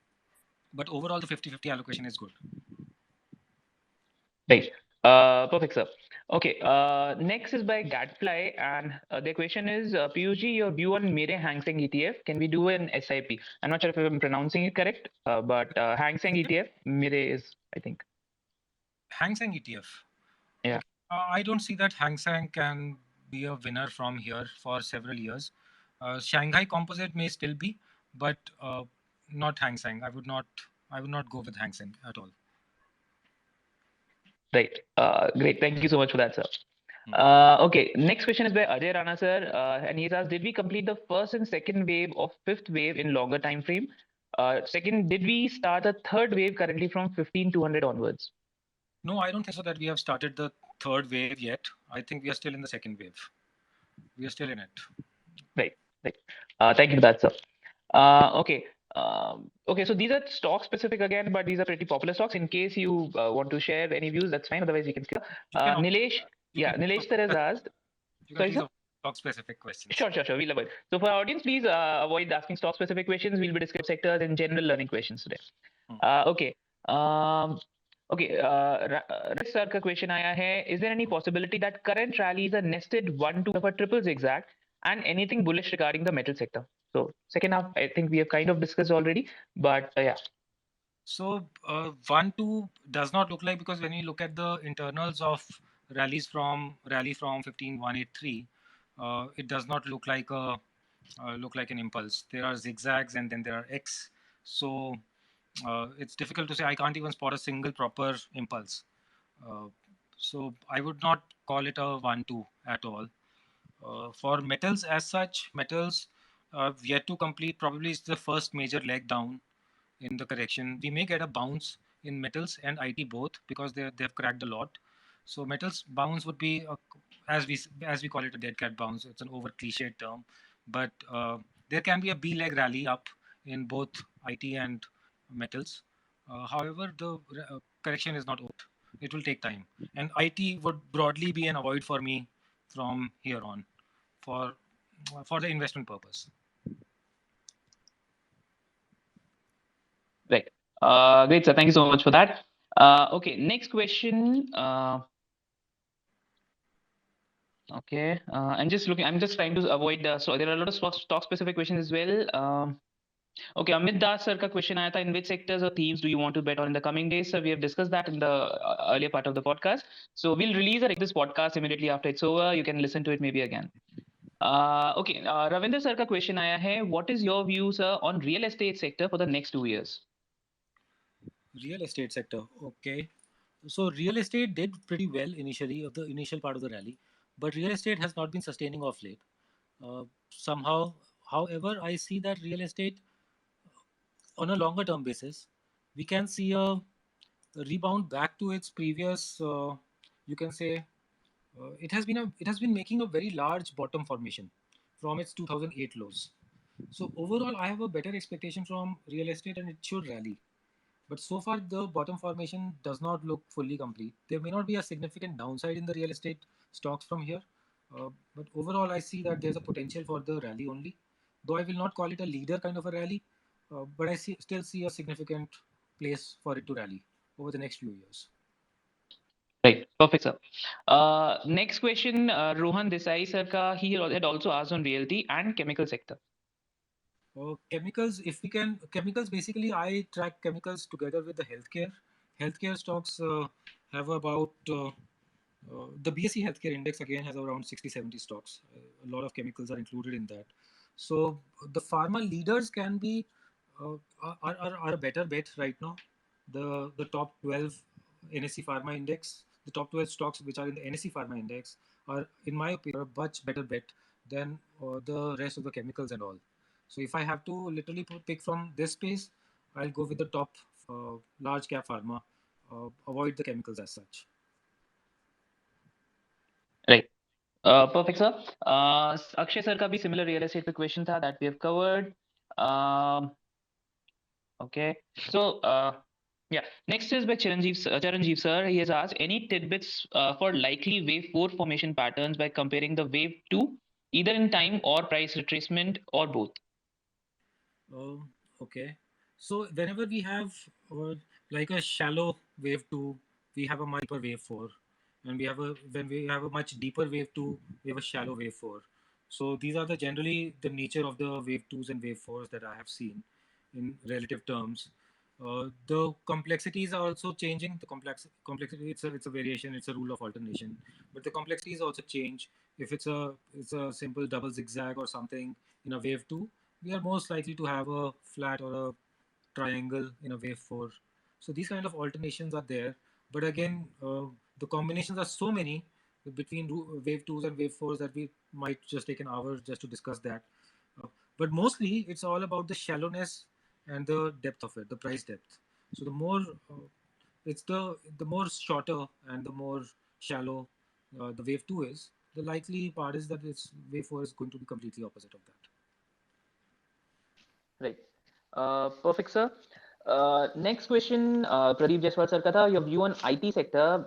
But overall, the 50-50 allocation is good.
Right. Perfect, sir. Okay. Next is by Gadfly, and the question is, Piyush, your view on Mere Hang Seng ETF? Can we do an SIP? I'm not sure if I'm pronouncing it correct, but Hang Seng ETF, Mere is, I think.
Hang Seng ETF.
Yeah.
Okay. I don't see that Hang Seng can be a winner from here for several years. Shanghai Composite may still be, but not Hang Seng. I would not go with Hang Seng at all.
Right. Great. Thank you so much for that, sir. Okay. Next question is by Ajay Rana, sir, and he's asked, did we complete the first and second wave of fifth wave in longer time frame? Second, did we start a third wave currently from 15,200 onwards?
No, I don't think so that we have started the third wave yet. I think we are still in the second wave. We are still in it.
Right. Right. Thank you for that, sir. Okay. Okay, so these are stock specific again, but these are pretty popular stocks. In case you want to share any views, that's fine. Otherwise, you can skip.
You can
Nilesh,
you can
Nilesh sir has asked.
you can
Sorry,
please
sir.
avoid stock specific questions.
Sure. We'll avoid. So for our audience, please avoid asking stock specific questions. We'll be discussing sectors and general learning questions today. Okay. Um, okay. Ramesh sir का question आया है. Is there any possibility that current rally is a nested 1-2 of a triple zigzag and anything bullish regarding the metal sector? So second half, I think we have kind of discussed already, but yeah.
So 1-2 does not look like, because when you look at the internals of rally from 15183, it does not look like an impulse. There are zigzags and then there are X. So it's difficult to say. I can't even spot a single proper impulse. Uh, so I would not call it a 1-2 at all. For metals as such, metals yet to complete, probably is the first major leg down in the correction. We may get a bounce in metals and IT both, because they've cracked a lot. So metals bounce would be as we call it, a dead cat bounce. It's an over cliched term, but there can be a B leg rally up in both IT and metals. However, the correction is not over. It will take time, and IT would broadly be an avoid for me from here on, for the investment purpose.
Right. Great, sir. Thank you so much for that. Okay, next question. Okay, I'm just looking. I'm just trying to avoid. So there are a lot of stock specific questions as well. Okay, Amit Das sir का question आया था. In which sectors or themes do you want to bet on in the coming days? So we have discussed that in the earlier part of the podcast. So we'll release this podcast immediately after it's over. You can listen to it maybe again. Okay, Ravinder sir का question आया है. What is your view, sir, on real estate sector for the next 2 years?
Real estate sector. Okay. So real estate did pretty well initially, of the initial part of the rally, but real estate has not been sustaining off late. Somehow, however, I see that real estate on a longer term basis, we can see a rebound back to its previous. You can say it has been making a very large bottom formation from its 2008 lows. So overall, I have a better expectation from real estate, and it should rally. But so far, the bottom formation does not look fully complete. There may not be a significant downside in the real estate stocks from here. But overall, I see that there's a potential for the rally only. Though I will not call it a leader kind of a rally, but I still see a significant place for it to rally over the next few years.
Right, perfect, sir. Next question, Rohan Desai sir ka, he had also asked on realty and chemical sector.
Chemicals, if we can, chemicals basically, I track chemicals together with the healthcare. Healthcare stocks have about the BSE Healthcare Index again has around 60-70 stocks. A lot of chemicals are included in that. So the pharma leaders can be are a better bet right now. The top 12 NSE Pharma Index, the top 12 stocks which are in the NSE Pharma Index are, in my opinion, a much better bet than the rest of the chemicals and all. So if I have to literally pick from this space, I'll go with the top large cap pharma. Avoid the chemicals as such.
Right. Perfect, sir. Akshay sir ka bhi similar real estate पे question tha that we have covered. Um, okay. So, yeah. Next is by Charanjeev sir. He has asked any tidbits for likely wave 4 formation patterns by comparing the wave 2, either in time or price retracement or both.
Um, okay. So whenever we have like a shallow wave two, we have a much deeper wave four, and we have a when we have a much deeper wave two, we have a shallow wave four. So these are the generally the nature of the wave twos and wave fours that I have seen in relative terms. The complexities are also changing. The complexity it's a variation. It's a rule of alternation, but the complexities also change. If it's a simple double zigzag or something in a wave two, we are most likely to have a flat or a triangle in a wave 4. So these kind of alternations are there. But again, the combinations are so many between wave 2s and wave 4s that we might just take an hour just to discuss that. Uh, but mostly it's all about the shallowness and the depth of it, the price depth. So the more it's the more shorter and the more shallow the wave 2 is, the likely part is that its wave 4 is going to be completely opposite of that.
Right. Perfect, sir. Next question, Pradeep Jaiswal sir ka tha, your view on IT sector.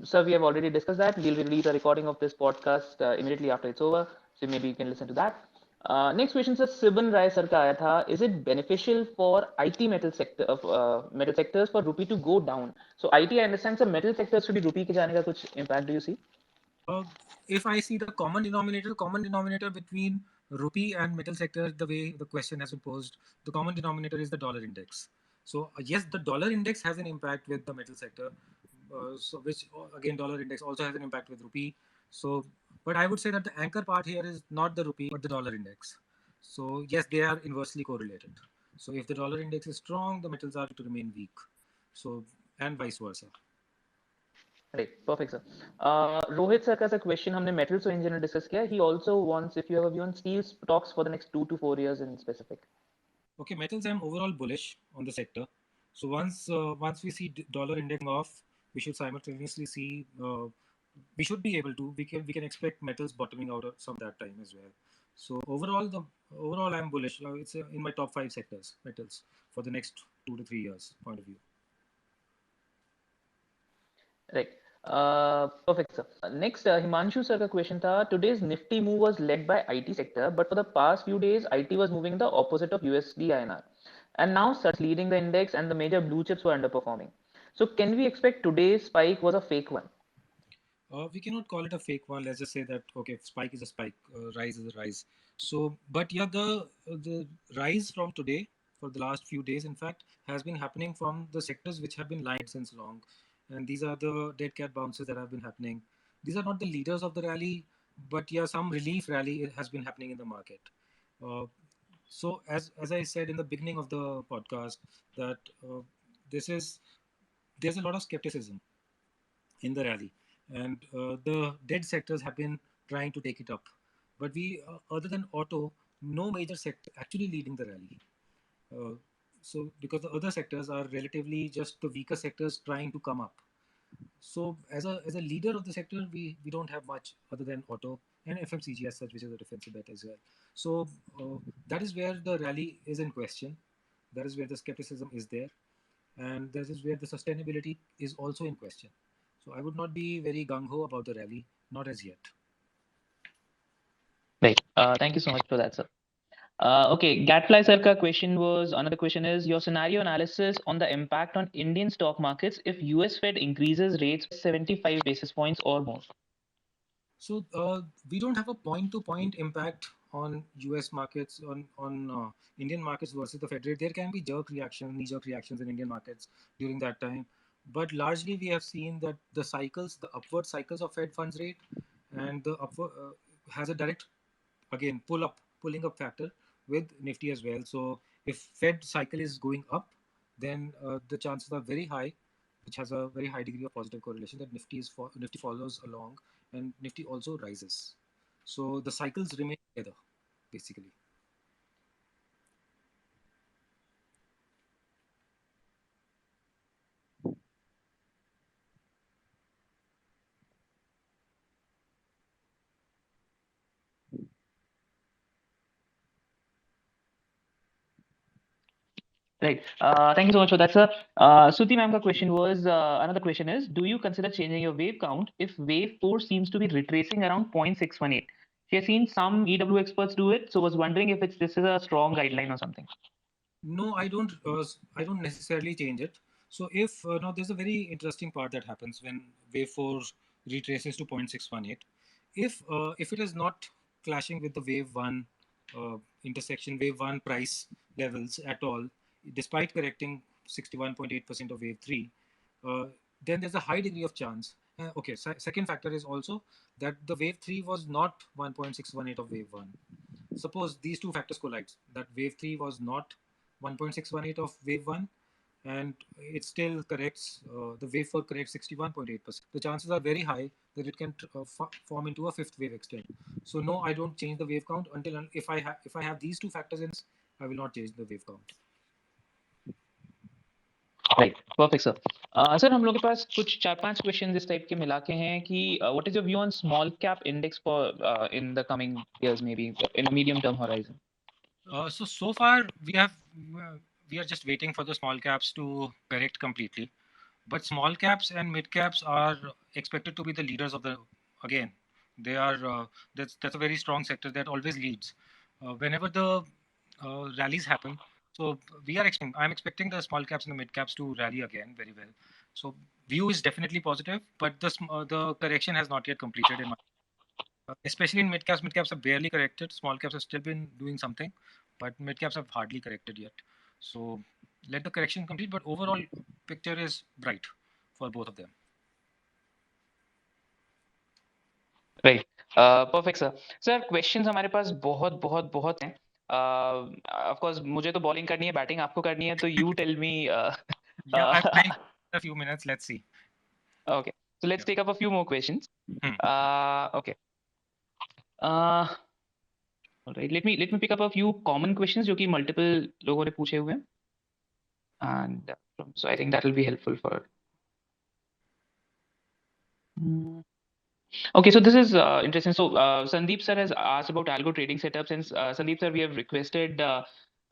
Sir, we have already discussed that. We'll release a recording of this podcast immediately after it's over, so maybe you can listen to that. Next question, sir, Sibin Rai sir ka aaya tha, is it beneficial for IT metal sector of metal sectors for rupee to go down? So IT, I understand, sir, metal sectors should be rupee ke jaane ka kuch impact do you see?
Uh, if I see the common denominator between rupee and metal sector, the way the question has been posed, the common denominator is the dollar index. So yes, the dollar index has an impact with the metal sector, so which again dollar index also has an impact with rupee. So, but I would say that the anchor part here is not the rupee but the dollar index. So yes, they are inversely correlated. So if the dollar index is strong, the metals are to remain weak. So and vice versa.
Right, perfect, sir. Rohit sir का सा question हमने metals और in general discuss किया. He also wants if you have a view on steel stocks for the next 2 to 4 years in specific.
Okay, metals, I'm overall bullish on the sector. So once we see dollar indexing off, we should simultaneously see we should be able to we can expect metals bottoming out at some that time as well. So overall I'm bullish. It's in my top five sectors metals for the next 2 to 3 years point of view.
Right. Perfect, sir. Next, Himanshu sir का question था. Today's Nifty move was led by IT sector, but for the past few days, IT was moving the opposite of USD INR, and now starts leading the index, and the major blue chips were underperforming. So, can we expect today's spike was a fake one?
We cannot call it a fake one. Let's just say that okay, spike is a spike, rise is a rise. So, but yeah, the rise from today for the last few days, in fact, has been happening from the sectors which have been lined since long, and these are the dead cat bounces that have been happening. These are not the leaders of the rally, but yeah, some relief rally has been happening in the market. Uh, so, as I said in the beginning of the podcast, that this is there's a lot of skepticism in the rally, and the dead sectors have been trying to take it up. But other than auto, no major sector actually leading the rally. Uh, so because the other sectors are relatively just the weaker sectors trying to come up. So as a leader of the sector, we don't have much other than auto and FMCG as such, which is a defensive bet as well. So that is where the rally is in question. That is where the skepticism is there, and this is where the sustainability is also in question. So I would not be very gung ho about the rally, not as yet.
Right. Thank you so much for that, sir. Okay, Gadfly sir ka question was, another question is your scenario analysis on the impact on Indian stock markets if US Fed increases rates by 75 basis points or more.
So we don't have a point-to-point impact on U.S. markets on Indian markets versus the Fed rate. There can be knee-jerk reactions in Indian markets during that time, but largely we have seen that the upward cycles of Fed funds rate, and the upward has a direct again pulling up factor with Nifty as well. So if Fed cycle is going up, then the chances are very high, which has a very high degree of positive correlation, that Nifty follows along and Nifty also rises. So the cycles remain together, basically.
Right. Thank you so much for that, sir. Suti ma'am ka question was, another question is, do you consider changing your wave count if wave 4 seems to be retracing around 0.618? She has seen some EW experts do it, so was wondering if this is a strong guideline or something.
No, I don't. I don't necessarily change it. So if now there's a very interesting part that happens when wave four retraces to 0.618. If it is not clashing with the wave one wave one price levels at all, despite correcting 61.8% of wave three, uh, then there's a high degree of chance. Okay, second factor is also that the wave three was not 1.618 of wave one. Suppose these two factors collide, that wave 3 was not 1.618 of wave 1, and it still corrects, the wave 4 corrects 61.8%. The chances are very high that it can form into a fifth wave extent. So no, I don't change the wave count until if I have these two factors in, I will not change the wave count.
Right perfect sir sir हम लोग के पास कुछ 4-5 question इस type के मिला के हैं कि what is your view on small cap index for in the coming years maybe in a medium term horizon.
So far we are just waiting for the small caps to correct completely. But small caps and mid caps are expected to be the leaders of the again. They are that's a very strong sector that always leads whenever the rallies happen. So I'm expecting the small caps and the mid caps to rally again very well. So view is definitely positive, but the correction has not yet completed in my especially in mid caps. Mid caps have barely corrected. Small caps have still been doing something, but mid caps have hardly corrected yet. So let the correction complete, but overall picture is bright for both of them.
Right perfect sir sir questions हमारे पास बहुत बहुत बहुत हैं of course मुझे तो bowling करनी है batting आपको करनी है तो you tell me
Yeah, I'm playing a few minutes. Let's see.
okay so let's take up a few more questions.
Hmm.
Okay. All right, let me pick up a few common questions जो कि multiple लोगों ने पूछे हुए हैं, and so I think that will be helpful for. Okay, so this is interesting. So Sandeep sir has asked about algo trading setups, and Sandeep sir, we have requested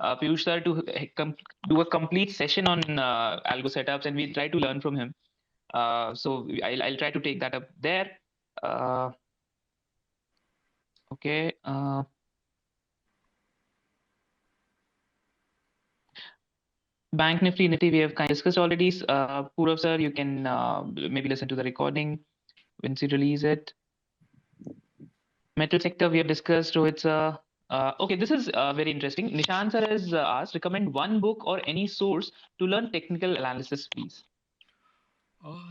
Piyush sir to do a complete session on algo setups, and we try to learn from him. So I'll try to take that up there. Okay. Bank Nifty, we have kind of discussed already. Purav sir, you can maybe listen to the recording once you release it. Metal sector we have discussed. So it's okay. This is very interesting. Nishan sir has asked, recommend one book or any source to learn technical analysis, please.
Oh,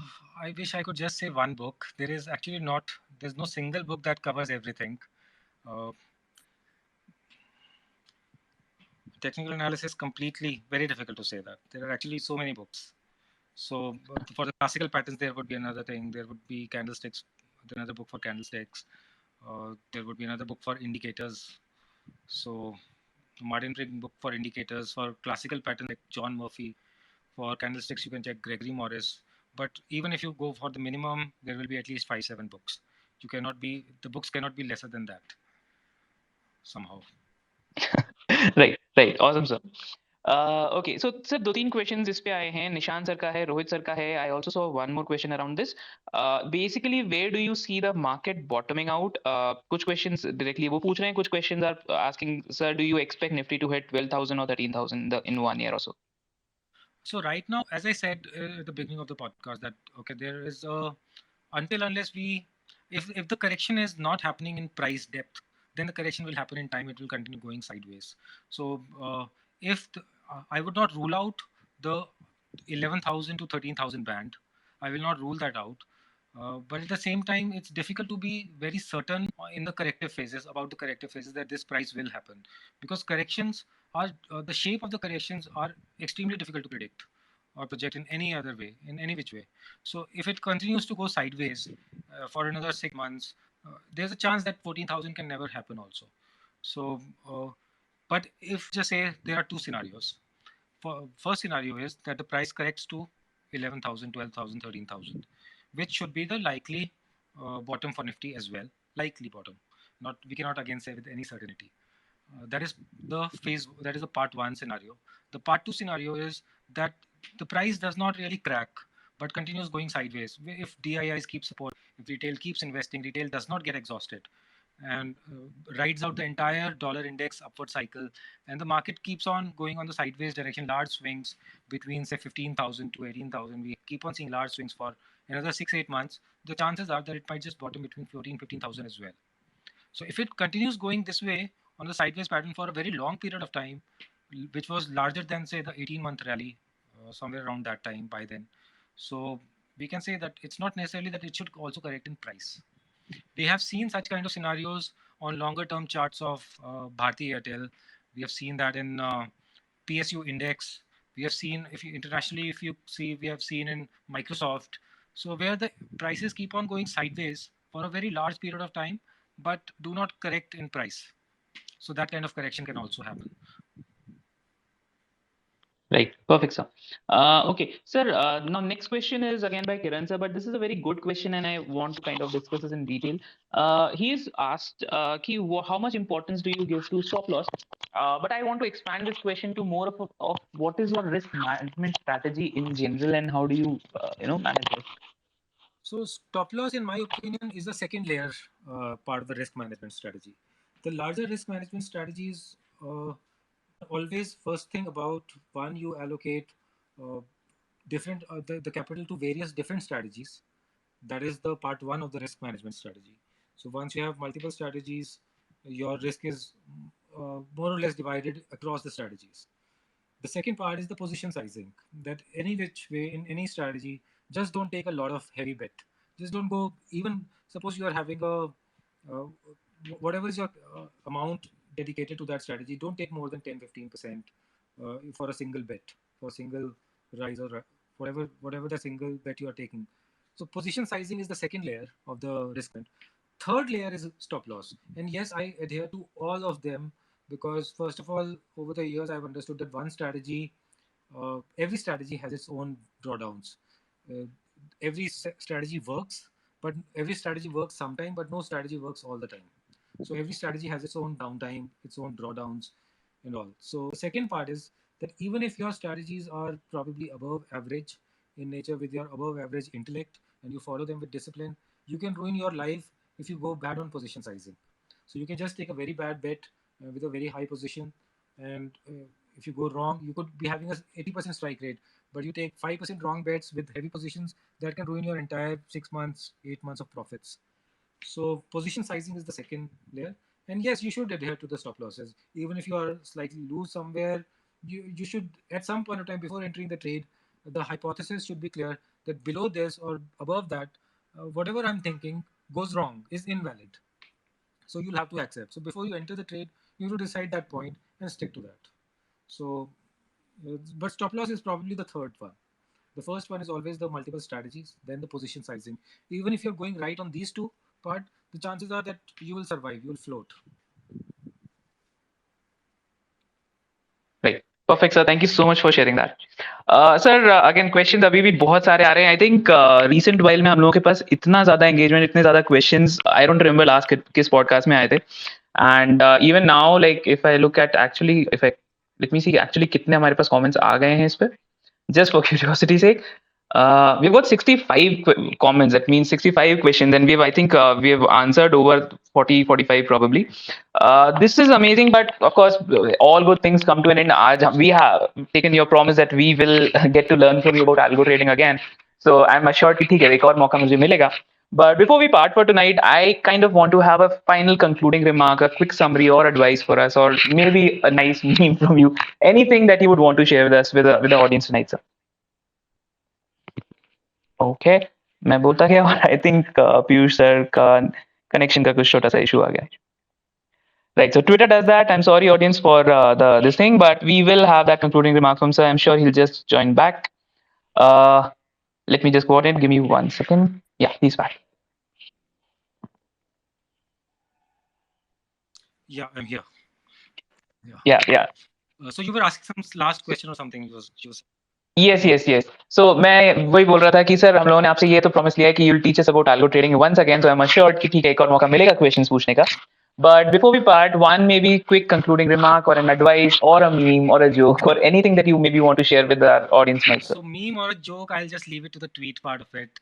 I wish I could just say one book. There is actually not. There's no single book that covers everything. Uh, Technical analysis completely very difficult to say that. There are actually so many books. So for the classical patterns, there would be another thing. There would be candlesticks. Another book for candlesticks. There would be another book for indicators. So Martin Pring book for indicators. For classical patterns, like John Murphy. For candlesticks, you can check Gregory Morris. But even if you go for the minimum, there will be at least 5-7 books. The books cannot be lesser than that somehow.
Right, right. Awesome, sir. Okay, so sir, दो तीन questions इस पे आए हैं, निशान sir का है, Rohit sir का है. I also saw one more question around this. Basically, where do you see the market bottoming out? कुछ questions directly वो पूछ रहे हैं, कुछ questions are asking, sir, do you expect Nifty to hit 12,000 or 13,000 in 1 year or so?
So right now, as I said at the beginning of the podcast, that okay, there is a until unless we, if the correction is not happening in price depth, then the correction will happen in time. It will continue going sideways. So if the, I would not rule out the 11,000 to 13,000 band. I will not rule that out. But at the same time, it's difficult to be very certain in the corrective phases about the corrective phases that this price will happen, because corrections are the shape of the corrections are extremely difficult to predict or project in any other way, in any which way. So if it continues to go sideways for another 6 months, there's a chance that 14,000 can never happen also. So, but if just say there are two scenarios. First scenario is that the price corrects to 11,000, 12,000, 13,000, which should be the likely bottom for Nifty as well. Likely bottom. Not we cannot again say with any certainty. That is the phase. That is the part one scenario. The part two scenario is that the price does not really crack, but continues going sideways. If DIIs keep support, if retail keeps investing, retail does not get exhausted, and rides out the entire dollar index upward cycle, and the market keeps on going on the sideways direction, large swings between say 15,000 to 18,000. We keep on seeing large swings for another 6-8 months. The chances are that it might just bottom between 14,000-15,000 as well. So if it continues going this way on the sideways pattern for a very long period of time, which was larger than say the 18-month rally, somewhere around that time by then, so we can say that it's not necessarily that it should also correct in price. We have seen such kind of scenarios on longer term charts of Bharti Airtel. We have seen that in PSU index. We have seen, if you internationally, if you see, we have seen in Microsoft. So where the prices keep on going sideways for a very large period of time, but do not correct in price. So that kind of correction can also happen.
Right, perfect, sir. Okay, sir. Now, next question is again by Kiran sir, but this is a very good question, and I want to kind of discuss this in detail. He is asked, how much importance do you give to stop loss? But I want to expand this question to more of what is your risk management strategy in general, and how do you, manage it?
So stop loss, in my opinion, is the second layer part of the risk management strategy. The larger risk management strategies always first thing about one, you allocate uh, different the capital to various different strategies. That is the part one of the risk management strategy. So once you have multiple strategies, your risk is more or less divided across the strategies. The second part is the position sizing. That any which way in any strategy, just don't take a lot of heavy bet. Just don't go. Even suppose you are having a whatever is your amount dedicated to that strategy, don't take more than 10-15% for a single bet, for a single rise or whatever the single bet you are taking. So position sizing is the second layer of the risk management. Third layer is stop loss, and yes, I adhere to all of them, because first of all, over the years I've understood that one strategy, every strategy has its own drawdowns. uh, every strategy works, but every strategy works sometime, but no strategy works all the time. So every strategy has its own downtime, its own drawdowns, and all. So the second part is that even if your strategies are probably above average in nature, with your above average intellect, and you follow them with discipline, you can ruin your life if you go bad on position sizing. So you can just take a very bad bet with a very high position, and if you go wrong, you could be having a 80% strike rate, but you take 5% wrong bets with heavy positions, that can ruin your entire 6 months, 8 months of profits. So position sizing is the second layer. And yes, you should adhere to the stop losses. Even if you are slightly loose somewhere, you should, at some point of time before entering the trade, the hypothesis should be clear that below this or above that, whatever I'm thinking goes wrong, is invalid. So you'll have to accept. So before you enter the trade, you have to decide that point and stick to that. So, but stop loss is probably the third one. The first one is always the multiple strategies, then the position sizing. Even if you're going right on these two part, the chances are that you will survive, you will float.
Right. Perfect, sir. Thank you so much for sharing that. Sir again questions अभी भी बहुत सारे आ रहे हैं. I think recent while में हम लोगों के पास इतना ज्यादा एंगेजमेंट, इतने ज्यादा questions I don't remember last किस पॉडकास्ट में आए थे. And even now, like if I look at, actually if I let me see actually कितने हमारे पास कमेंट्स आ गए हैं इस पे, just for curiosity sake. We've got 65 comments. That means 65 questions, and I think we've answered over 40, 45 probably. This is amazing, but of course, all good things come to an end. Aaj we have taken your promise that we will get to learn from you about algo trading again. So I'm assured कि ठीक है, एक और मौका मुझे मिलेगा. But before we part for tonight, I kind of want to have a final concluding remark, a quick summary or advice for us, or maybe a nice meme from you. Anything that you would want to share with us, with the audience tonight, sir. Okay, मैं बोलता गया और I think Piyush sir का connection का कुछ छोटा सा issue आ गया. Right, so Twitter does that. I'm sorry, audience, for the this thing, but we will have that concluding remark from sir. I'm sure he'll just join back. Uh, Let me just go ahead. Give me 1 second. Yeah, he's back.
Yeah, I'm here.
Yeah, yeah.
So you were asking some last question or something. You was
yes yes yes so मैं वही बोल रहा था कि sir हम लोगों ने आपसे ये तो प्रॉमिस लिया है कि you'll teach us about algo trading once again, so I'm assured कि ठीक है, एक और मौका मिलेगा क्वेश्चंस पूछने का. But before we part, one maybe quick concluding remark or an advice or a meme or a joke or anything that you maybe want to share with our audience, Mike, sir.
So meme or a joke, I'll just leave it to the tweet part of it.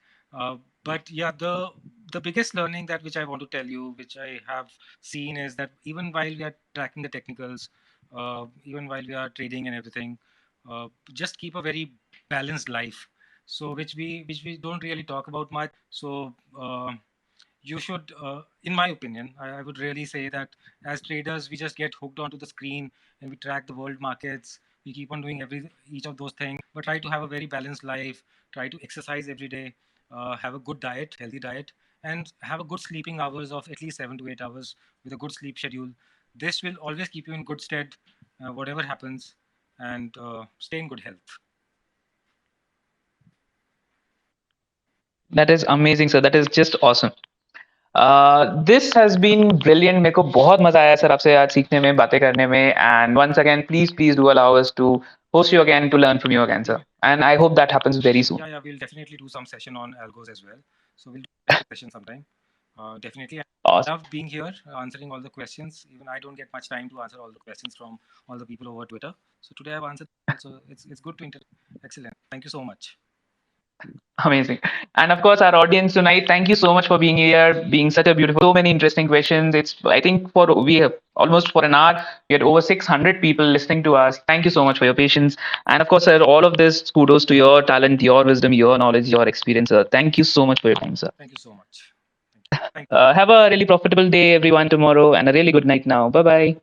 But yeah, the biggest learning that which I want to tell you, which I have seen, is that even while we are tracking the technicals, even while we are trading and everything, just keep a very balanced life. So which we don't really talk about much. So you should, in my opinion, I would really say that as traders, we just get hooked onto the screen and we track the world markets. We keep on doing each of those things, but try to have a very balanced life. Try to exercise every day. Have a good diet, healthy diet, and have a good sleeping hours of at least 7 to 8 hours with a good sleep schedule. This will always keep you in good stead, whatever happens, and stay in good health.
That is amazing, sir. That is just awesome. This has been brilliant. मेरे को बहुत मजा आया sir आपसे आज सीखने में, बातें करने में. And once again, please do allow us to host you again, to learn from you again, sir. And I hope that happens very soon.
Yeah, we'll definitely do some session on algos as well. So we'll do a session sometime. Definitely. I
Awesome.
love being here, answering all the questions. Even I don't get much time to answer all the questions from all the people over Twitter. So today I've answered. So it's good to interact. Excellent. Thank you so much.
Amazing. And of course, our audience tonight, thank you so much for being here, being such a beautiful, so many interesting questions. It's, I think, we have almost for an hour, we had over 600 people listening to us. Thank you so much for your patience. And of course, sir, all of this kudos to your talent, your wisdom, your knowledge, your experience, sir. Thank you so much for your time, sir.
Thank you so much. Thank you.
Have a really profitable day, everyone, tomorrow, and a really good night now. Bye bye.